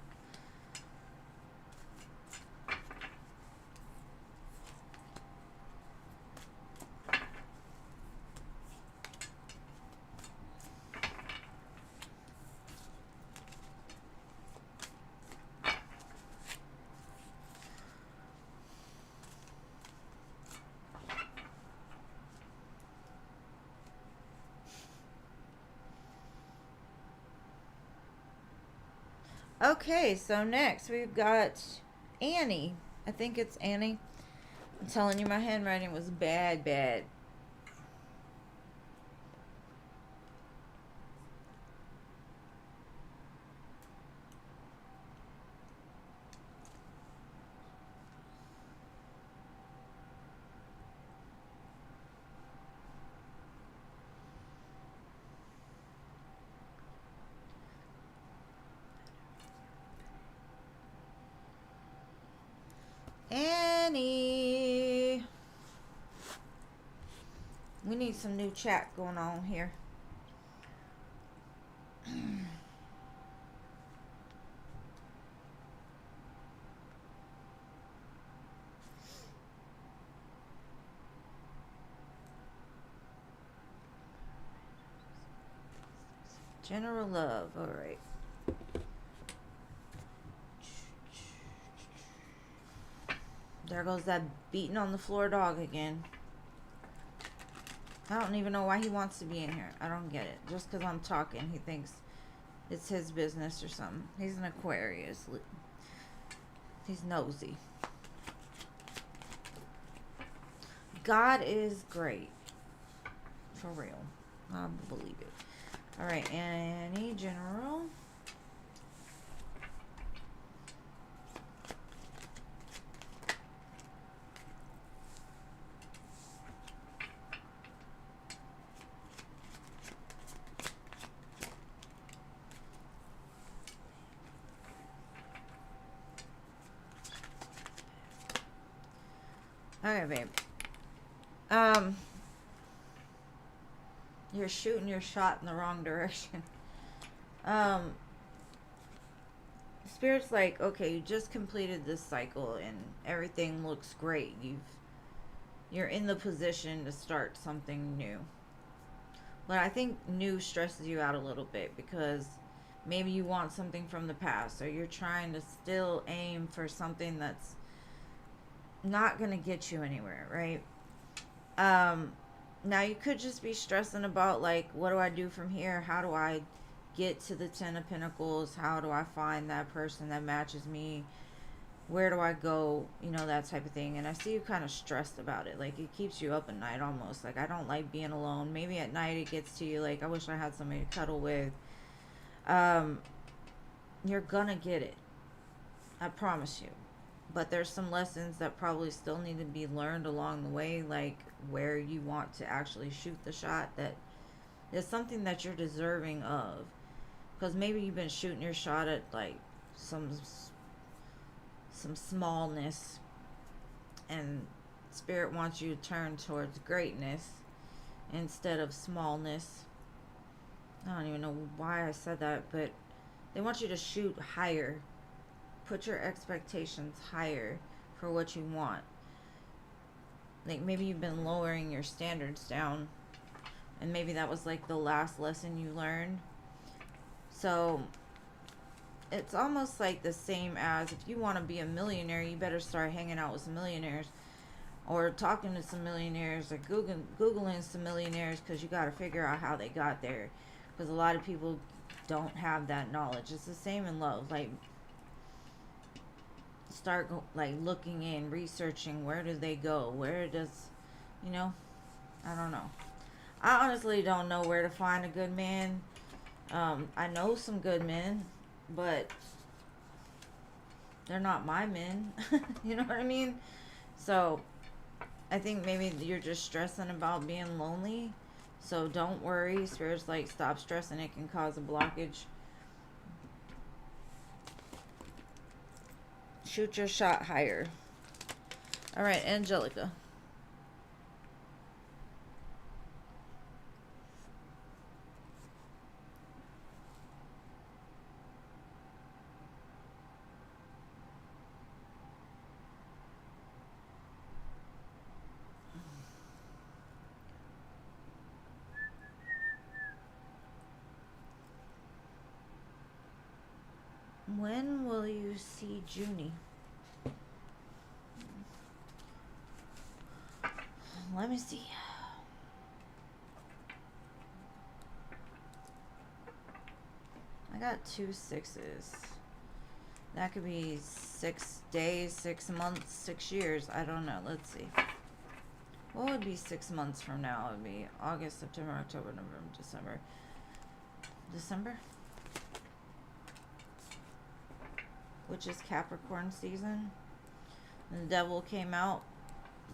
Speaker 1: Okay, so next we've got Annie. I think it's Annie. I'm telling you, my handwriting was bad, bad. Annie. We need some new chat going on here. General love. All right. There goes that beating on the floor dog again. I don't even know why he wants to be in here. I don't get it. Just because I'm talking, he thinks it's his business or something. He's an Aquarius. He's nosy. God is great. For real. I believe it. Alright, Annie General. Okay, babe. You're shooting your shot in the wrong direction. Spirit's like, okay, you just completed this cycle and everything looks great. You're in the position to start something new. But I think new stresses you out a little bit because maybe you want something from the past, or you're trying to still aim for something that's not going to get you anywhere, right? Um, Now you could just be stressing about, like, what do I do from here? How do I get to the 10 of Pentacles? How do I find that person that matches me? Where do I go? You know, that type of thing. And I see you kind of stressed about it. Like, it keeps you up at night almost. Like, I don't like being alone. Maybe at night it gets to you, like, I wish I had somebody to cuddle with. Um, you're gonna get it. I promise you. But there's some lessons that probably still need to be learned along the way, like where you want to actually shoot the shot. That is something that you're deserving of. Because maybe you've been shooting your shot at, like, some smallness, and Spirit wants you to turn towards greatness instead of smallness. I don't even know why I said that, but they want you to shoot higher. Put your expectations higher for what you want. Like, maybe you've been lowering your standards down, and maybe that was like the last lesson you learned. So it's almost like the same as, if you want to be a millionaire, you better start hanging out with some millionaires, or talking to some millionaires, or googling some millionaires, because you got to figure out how they got there, because a lot of people don't have that knowledge. It's the same in love. Like, start like looking in, researching, where do they go, where does, you know, I don't know. I honestly don't know where to find a good man. I know some good men, but they're not my men. You know what I mean? So I think maybe you're just stressing about being lonely. So don't worry. Spirit's like, stop stressing. It can cause a blockage. Shoot your shot higher. All right, Angelica. When will you see Junie? Let me see. I got 2 6s. That could be 6 days, 6 months, 6 years. I don't know. Let's see. What would be 6 months from now? It would be August, September, October, November, December. December? Which is Capricorn season. And the devil came out.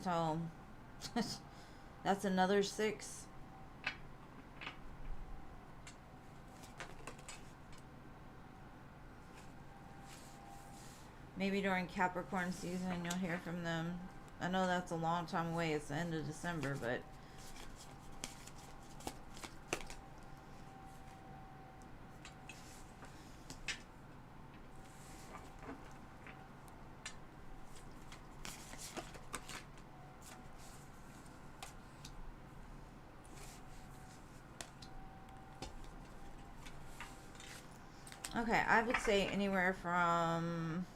Speaker 1: So that's another 6. Maybe during Capricorn season you'll hear from them. I know that's a long time away. It's the end of December, but okay, I would say anywhere from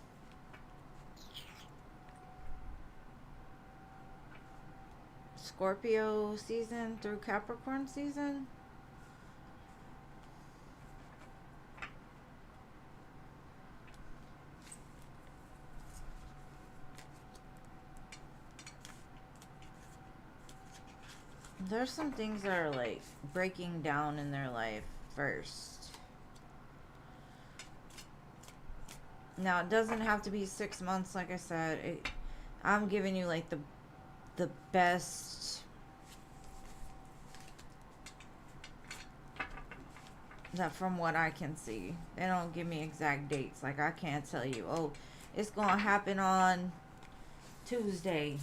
Speaker 1: Scorpio season through Capricorn season. There's some things that are like breaking down in their life first. Now, it doesn't have to be 6 months, like I said. I'm giving you like the best that from what I can see. They don't give me exact dates. Like, I can't tell you, oh, it's gonna happen on Tuesday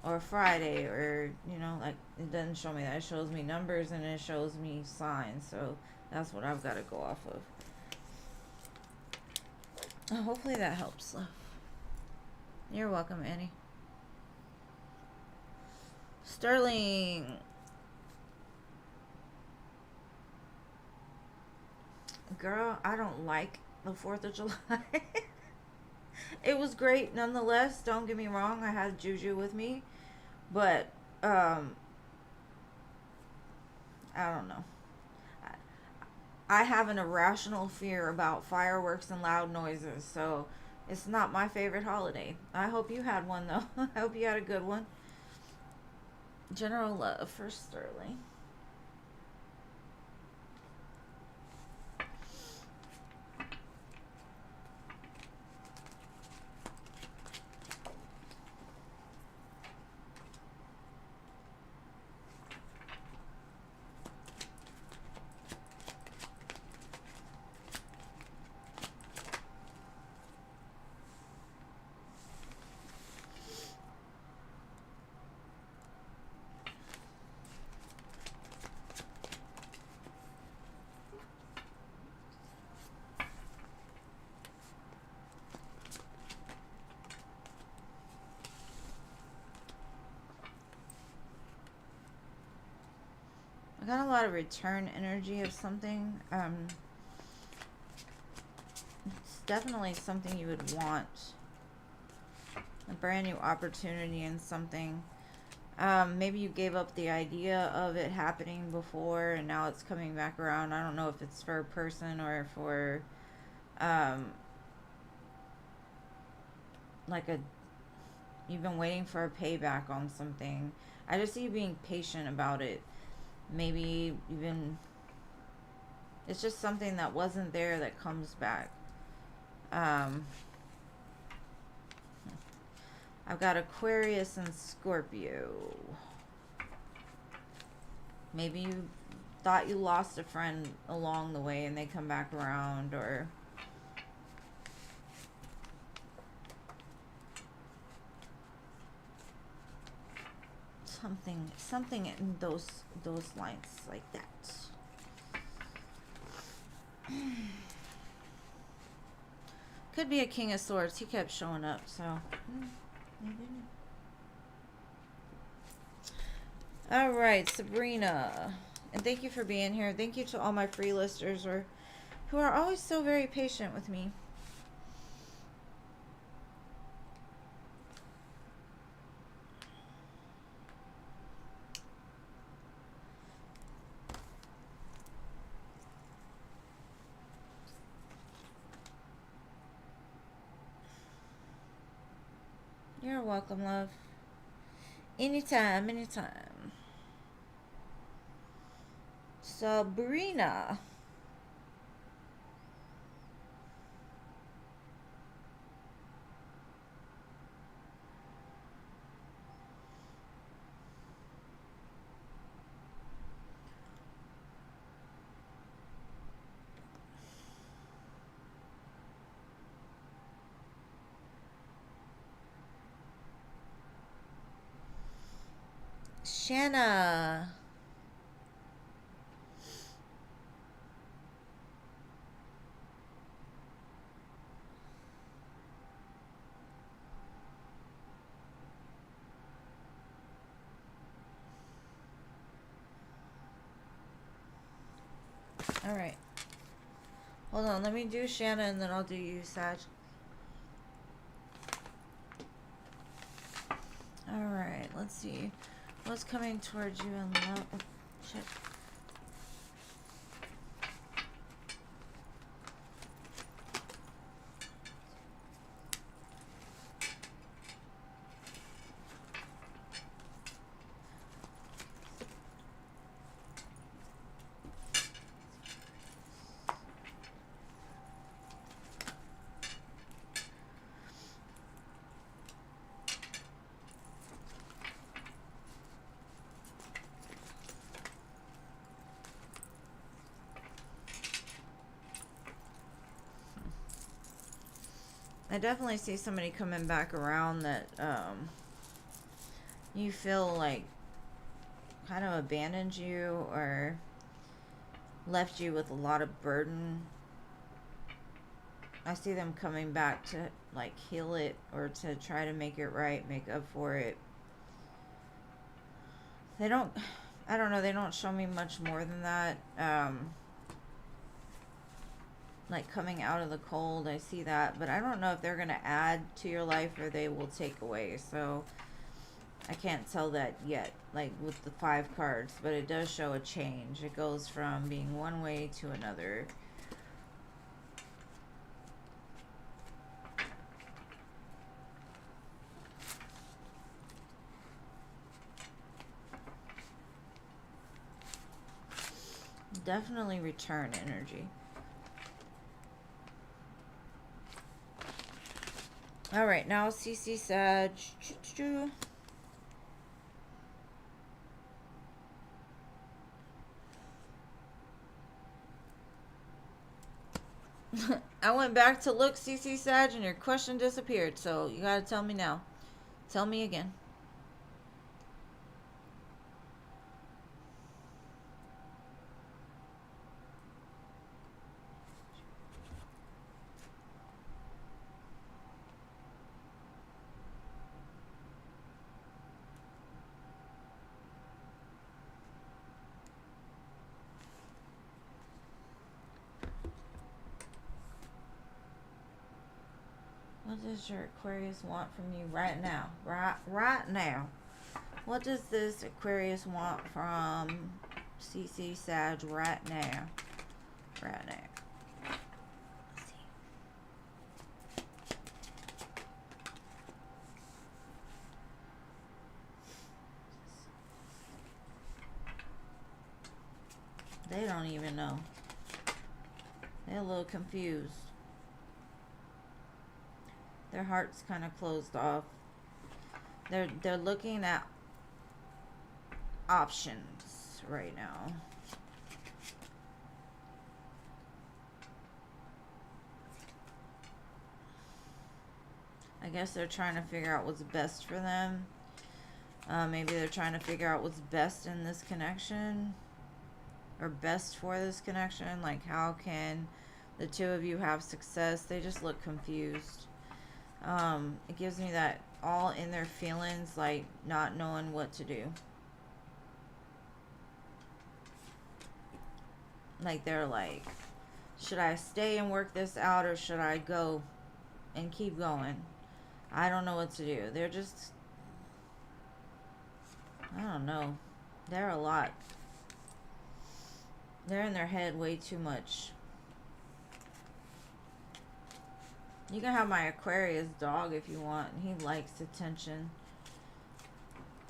Speaker 1: or Friday, or, you know, like, it doesn't show me that. It shows me numbers and it shows me signs. So that's what I've got to go off of. Oh, hopefully that helps, love. You're welcome, Annie. Sterling. Girl, I don't like the 4th of July. It was great nonetheless. Don't get me wrong. I had Juju with me. But, I don't know. I have an irrational fear about fireworks and loud noises. So, it's not my favorite holiday. I hope you had one, though. I hope you had a good one. General love for Sterling. I got a lot of return energy of something. It's definitely something you would want. A brand new opportunity in something. Maybe you gave up the idea of it happening before and now it's coming back around. I don't know if it's for a person or for, like you've been waiting for a payback on something. I just see you being patient about it. Maybe even, it's just something that wasn't there that comes back. I've got Aquarius and Scorpio. Maybe you thought you lost a friend along the way and they come back around, or something in those lines like that. Could be a King of Swords. He kept showing up, so all right, Sabrina, and thank you for being here. Thank you to all my free listers who are always so very patient with me. You're welcome, love. Anytime, anytime. Sabrina. Shanna. All right. Hold on, let me do Shanna and then I'll do you, Sag. All right, let's see. What's coming towards you in love? Oh, shit. I definitely see somebody coming back around that you feel like kind of abandoned you or left you with a lot of burden. I see them coming back to like heal it or to try to make it right, make up for it. They don't, I don't know, they don't show me much more than that. Like coming out of the cold, I see that, but I don't know if they're going to add to your life or they will take away. So I can't tell that yet, like with the 5 cards, but it does show a change. It goes from being one way to another. Definitely return energy. All right, now CC Sag. I went back to look, CC Sag, and your question disappeared. So you gotta tell me now. Tell me again. What does your Aquarius want from you right now? Right now. What does this Aquarius want from CC Sag right now? Right now. Let's see. They don't even know. They're a little confused. Their heart's kind of closed off. They're looking at options right now. I guess they're trying to figure out what's best for them. Maybe they're trying to figure out what's best in this connection. Or best for this connection. Like, how can the two of you have success? They just look confused. It gives me that all in their feelings, like not knowing what to do. Like they're like, should I stay and work this out or should I go and keep going? I don't know what to do. They're just, I don't know. They're a lot. They're in their head way too much. You can have my Aquarius dog if you want. He likes attention.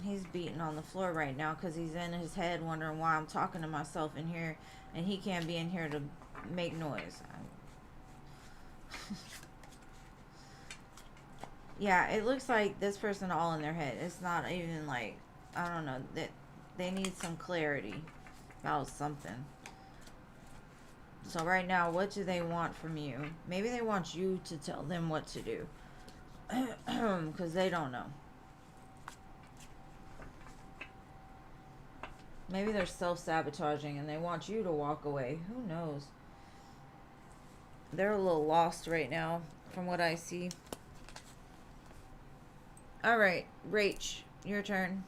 Speaker 1: He's beating on the floor right now because he's in his head wondering why I'm talking to myself in here and he can't be in here to make noise. Yeah, it looks like this person all in their head. It's not even like, I don't know, that they need some clarity about something. So right now, what do they want from you? Maybe they want you to tell them what to do. Because they don't know. Maybe they're self-sabotaging and they want you to walk away. Who knows? They're a little lost right now, from what I see. Alright, Rach, your turn.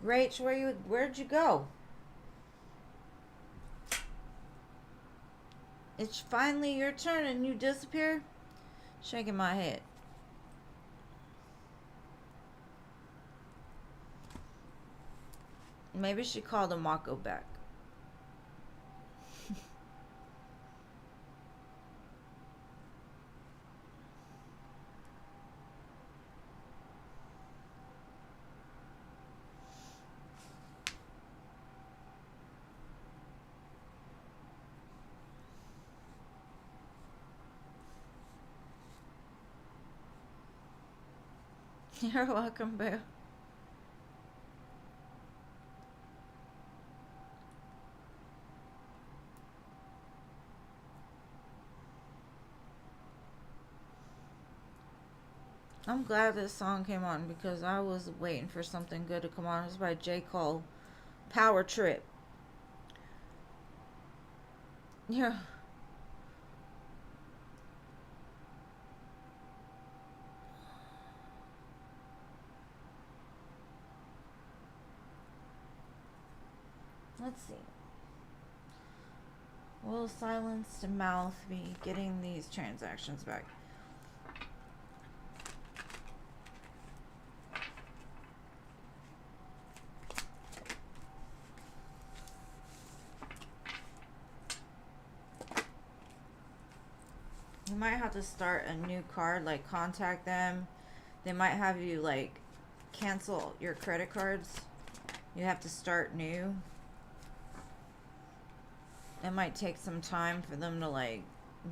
Speaker 1: Rach, where'd you go? It's finally your turn and you disappear? Shaking my head. Maybe she called a Mako back. You're welcome, boo. I'm glad this song came on because I was waiting for something good to come on. It's by J. Cole. Power Trip. Yeah. Let's see. Will silenced mouth be getting these transactions back? You might have to start a new card, like contact them. They might have you like cancel your credit cards. You have to start new. It might take some time for them to like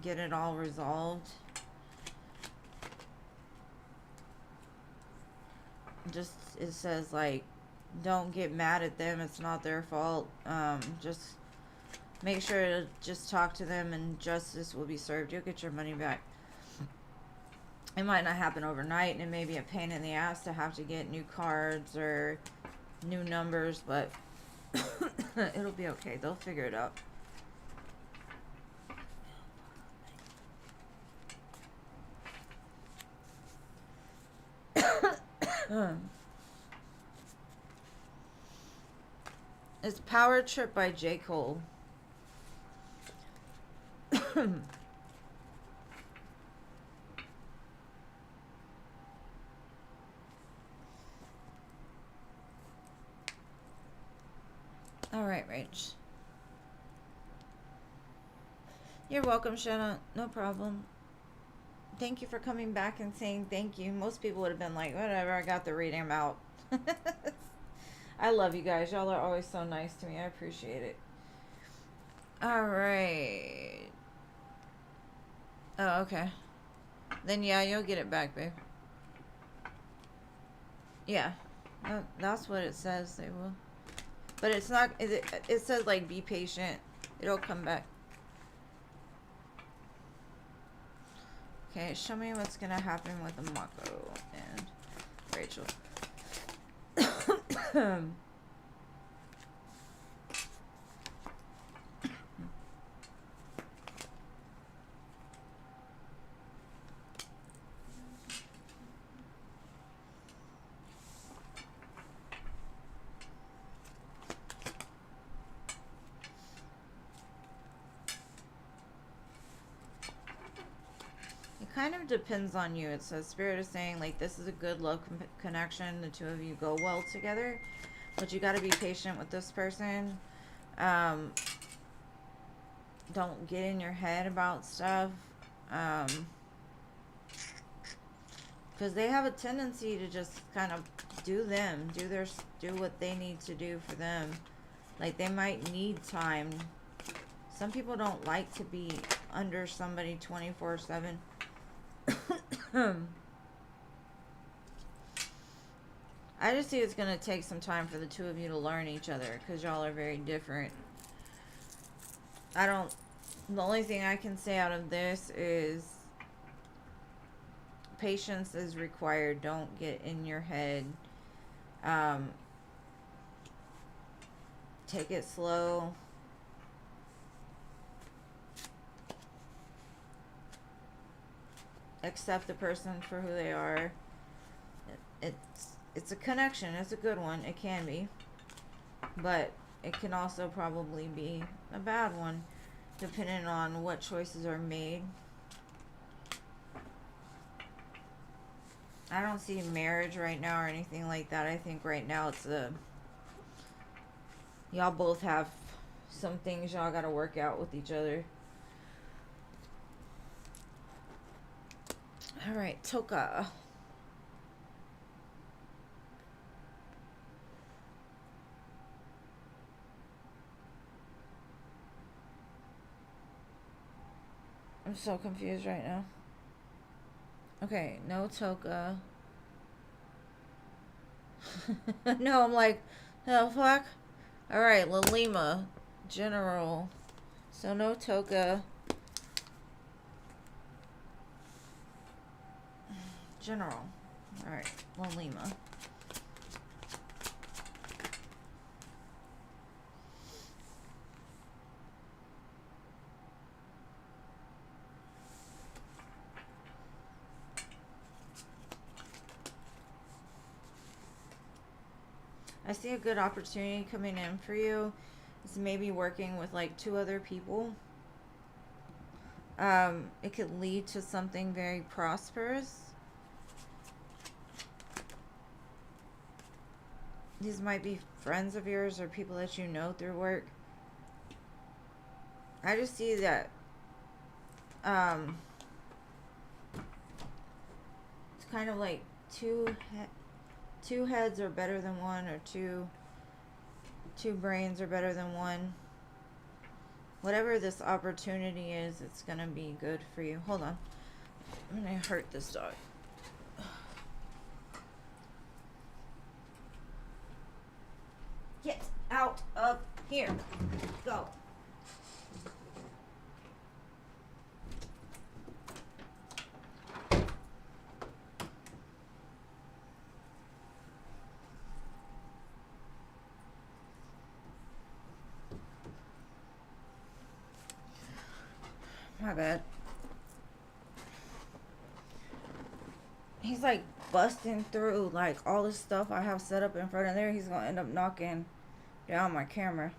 Speaker 1: get it all resolved. Just, it says like, don't get mad at them. It's not their fault. Just make sure to just talk to them and justice will be served. You'll get your money back. It might not happen overnight and it may be a pain in the ass to have to get new cards or new numbers, but it'll be okay. They'll figure it out. It's Power Trip by J. Cole. Alright, Rach. You're welcome, Shanna. No problem. Thank you for coming back and saying thank you. Most people would have been like, whatever, I got the reading them out. I love you guys. Y'all are always so nice to me. I appreciate it. Alright. Oh, okay. Then yeah, you'll get it back, babe. Yeah. That's what it says. They will. But it's not, it says like be patient. It'll come back. Okay, show me what's gonna happen with Mako and Rachel. Kind of depends on you. It says Spirit is saying like this is a good love connection. The two of you go well together, but you got to be patient with this person. Don't get in your head about stuff, because they have a tendency to just kind of do what they need to do for them. Like they might need time. Some people don't like to be under somebody 24/7. I just see it's going to take some time for the two of you to learn each other because y'all are very different. The only thing I can say out of this is patience is required. Don't get in your head. Take it slow. Accept the person for who they are. It's a connection. It's a good one. It can be. But it can also probably be a bad one, depending on what choices are made. I don't see marriage right now or anything like that. I think right now it's y'all both have some things y'all gotta work out with each other. Alright, Toka. I'm so confused right now. Okay, no Toka. No, I'm like, the fuck? Alright, Lalima. General. So no Toka. General. Alright, Lalima. I see a good opportunity coming in for you. It's maybe working with like 2 other people. It could lead to something very prosperous. These might be friends of yours or people that you know through work. I just see that it's kind of like two heads are better than one, or two brains are better than one. Whatever this opportunity is, it's gonna be good for you. Hold on. I'm gonna hurt this dog. Get out of here. Go. My bad. He's like busting through like all the stuff I have set up in front of there. He's gonna end up knocking down my camera.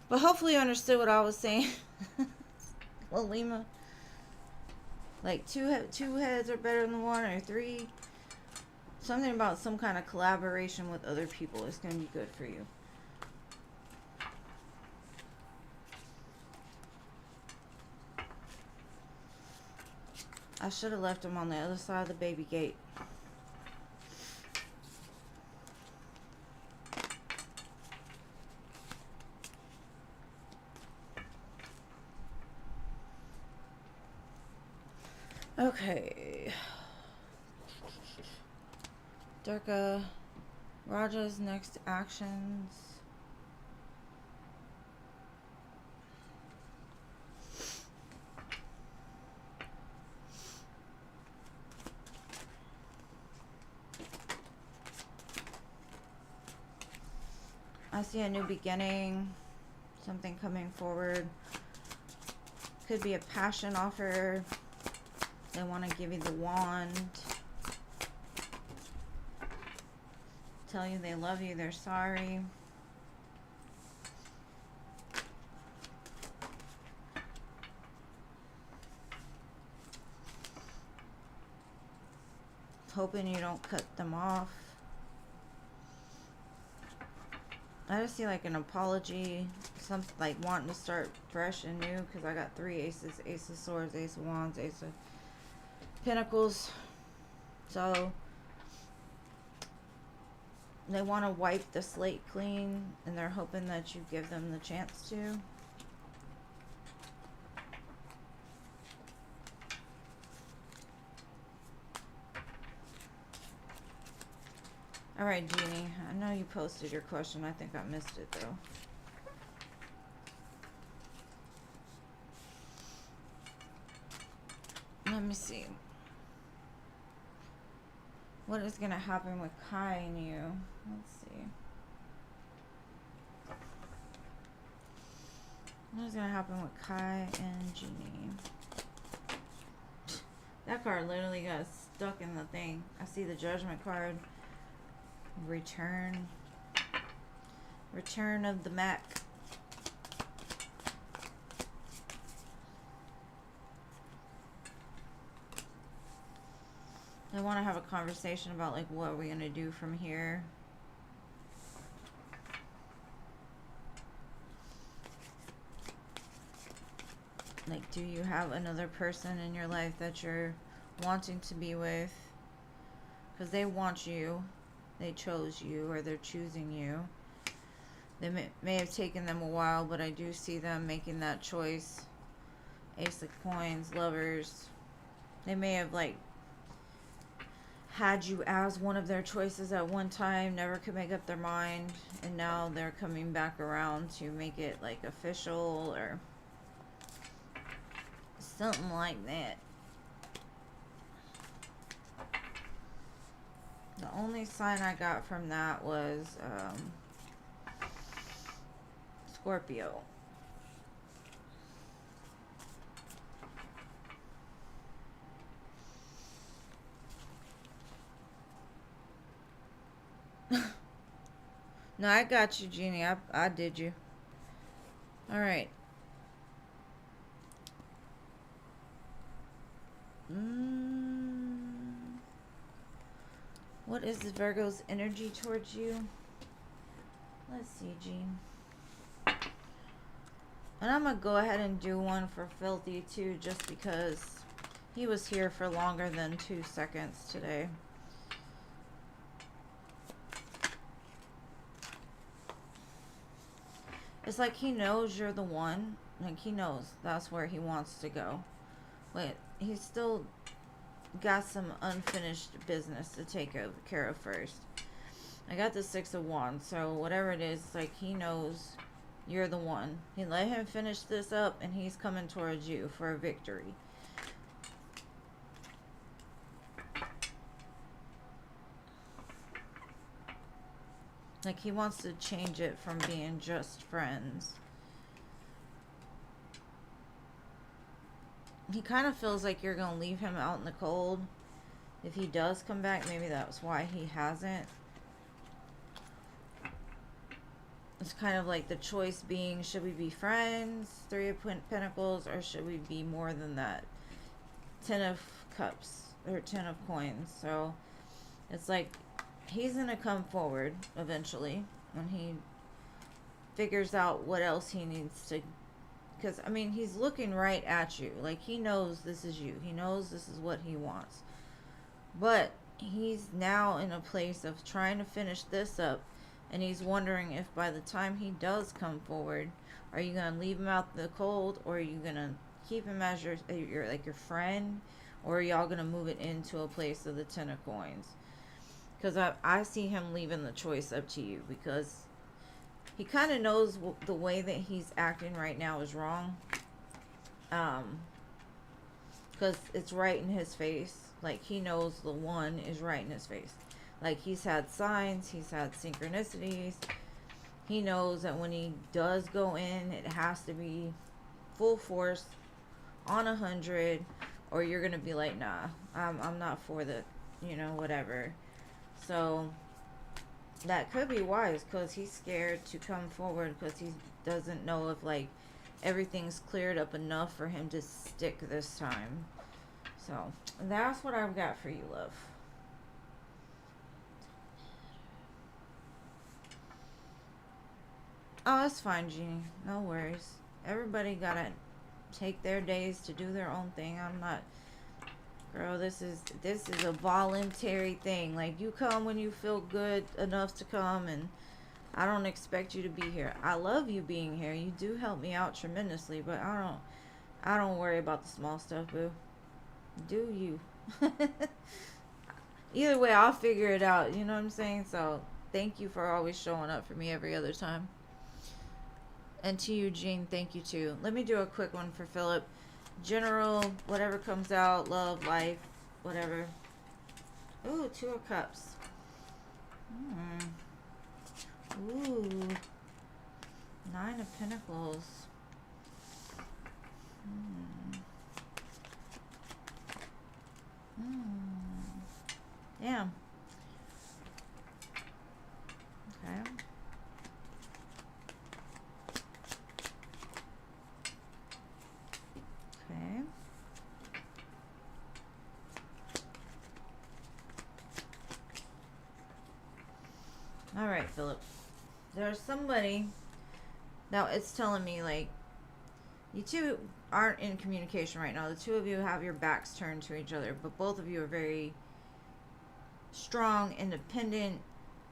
Speaker 1: But hopefully you understood what I was saying. Well, Lima. Like two heads are better than one, or 3. Something about some kind of collaboration with other people is gonna be good for you. I should have left him on the other side of the baby gate. Okay. Durga, Raja's next actions. I see a new beginning, something coming forward. Could be a passion offer. They want to give you the wand. Tell you they love you, they're sorry. Hoping you don't cut them off. I just see like an apology, something like wanting to start fresh and new, because I got 3 aces, Ace of Swords, Ace of Wands, Ace of Pentacles. So they want to wipe the slate clean, and they're hoping that you give them the chance to. Alright, Jeannie, I know you posted your question. I think I missed it, though. Let me see. What is going to happen with Kai and you? Let's see. What is going to happen with Kai and Jeannie? That card literally got stuck in the thing. I see the Judgment card. Return of the Mac. I want to have a conversation about like what are we going to do from here. Like, do you have another person in your life that you're wanting to be with? Because they want you. They chose you, or they're choosing you. They may have taken them a while, but I do see them making that choice. Ace of Coins, Lovers. They may have like had you as one of their choices at one time, never could make up their mind, and now they're coming back around to make it like official or something like that. The only sign I got from that was Scorpio. No, I got you, Jeannie. I did you. All right. What is the Virgo's energy towards you? Let's see, Jean. And I'm going to go ahead and do one for Filthy, too, just because he was here for longer than 2 seconds today. It's like he knows you're the one. Like, he knows that's where he wants to go. But he's still got some unfinished business to take care of first. I got the 6 of Wands, so whatever it is, like, he knows you're the one. He let him finish this up, and he's coming towards you for a victory. Like, he wants to change it from being just friends. He kind of feels like you're going to leave him out in the cold. If he does come back, maybe that's why he hasn't. It's kind of like the choice being, should we be friends, 3 of Pentacles, or should we be more than that? 10 of Cups, or 10 of Coins. So, it's like, he's going to come forward eventually when he figures out what else he needs to. Because, I mean, he's looking right at you. Like, he knows this is you. He knows this is what he wants. But he's now in a place of trying to finish this up. And he's wondering if by the time he does come forward, are you going to leave him out in the cold? Or are you going to keep him as your friend? Or are y'all going to move it into a place of the 10 of Coins? Because I see him leaving the choice up to you. Because he kind of knows the way that he's acting right now is wrong. Because it's right in his face. Like, he knows the one is right in his face. Like, he's had signs. He's had synchronicities. He knows that when he does go in, it has to be full force on 100. Or you're going to be like, nah, I'm not for the, whatever. So that could be wise, because he's scared to come forward because he doesn't know if, like, everything's cleared up enough for him to stick this time. So that's what I've got for you, love. Oh, that's fine, Jeannie. No worries. Everybody gotta take their days to do their own thing. I'm not... Girl, this is a voluntary thing. Like, you come when you feel good enough to come, and I don't expect you to be here. I love you being here. You do help me out tremendously, but I don't worry about the small stuff, boo. Do you? Either way, I'll figure it out. You know what I'm saying? So, thank you for always showing up for me every other time. And to you, Jean, thank you too. Let me do a quick one for Philip. General, whatever comes out, love, life, whatever. Ooh, 2 of Cups. Ooh. 9 of Pentacles. Damn. Okay. Okay. All right, Philip. There's somebody. Now, it's telling me, like, you two aren't in communication right now. The two of you have your backs turned to each other, but both of you are very strong, independent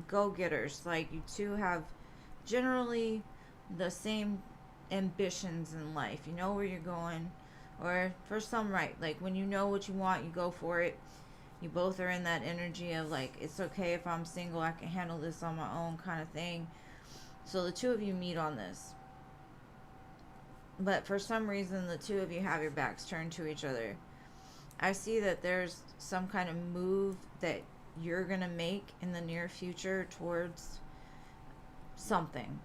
Speaker 1: go-getters. Like, you two have generally the same ambitions in life. You know where you're going. Or for some, right, like, when you know what you want, you go for it. You both are in that energy of like, it's okay if I'm single, I can handle this on my own kind of thing. So the two of you meet on this. But for some reason, the two of you have your backs turned to each other. I see that there's some kind of move that you're going to make in the near future towards something.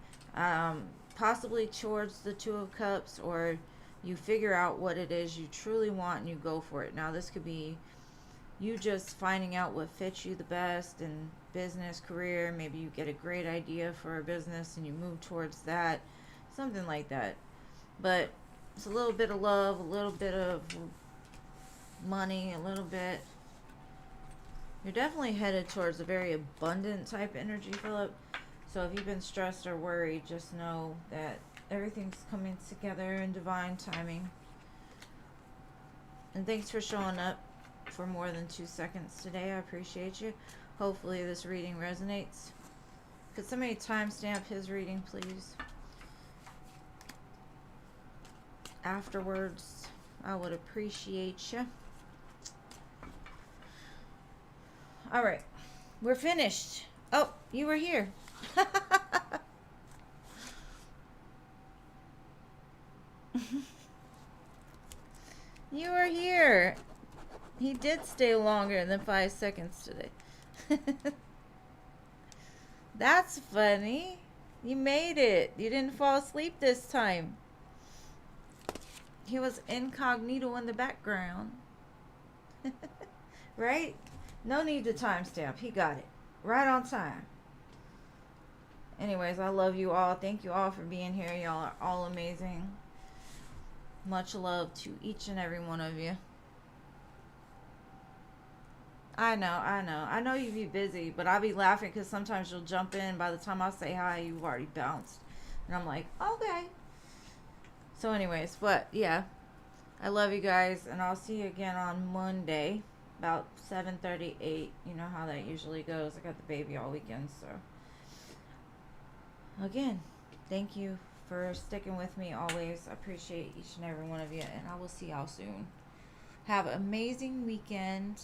Speaker 1: Possibly towards the Two of Cups, or you figure out what it is you truly want and you go for it. Now, this could be you just finding out what fits you the best in business, career. Maybe you get a great idea for a business and you move towards that. Something like that. But it's a little bit of love, a little bit of money, a little bit. You're definitely headed towards a very abundant type energy, Philip. So if you've been stressed or worried, just know that everything's coming together in divine timing. And thanks for showing up for more than 2 seconds today. I appreciate you. Hopefully this reading resonates. Could somebody timestamp his reading, please? Afterwards, I would appreciate you. All right, we're finished. Oh, you were here. You were here. He did stay longer than 5 seconds today. That's funny. You made it. You didn't fall asleep this time. He was incognito in the background. Right? No need to timestamp. He got it. Right on time. Anyways, I love you all. Thank you all for being here. Y'all are all amazing. Much love to each and every one of you. I know you be busy, but I'll be laughing because sometimes you'll jump in. By the time I say hi, you've already bounced. And I'm like, okay. So anyways, but yeah, I love you guys, and I'll see you again on Monday, about 7:38. You know how that usually goes. I got the baby all weekend, so. Again, thank you for sticking with me always. I appreciate each and every one of you, and I will see y'all soon. Have an amazing weekend.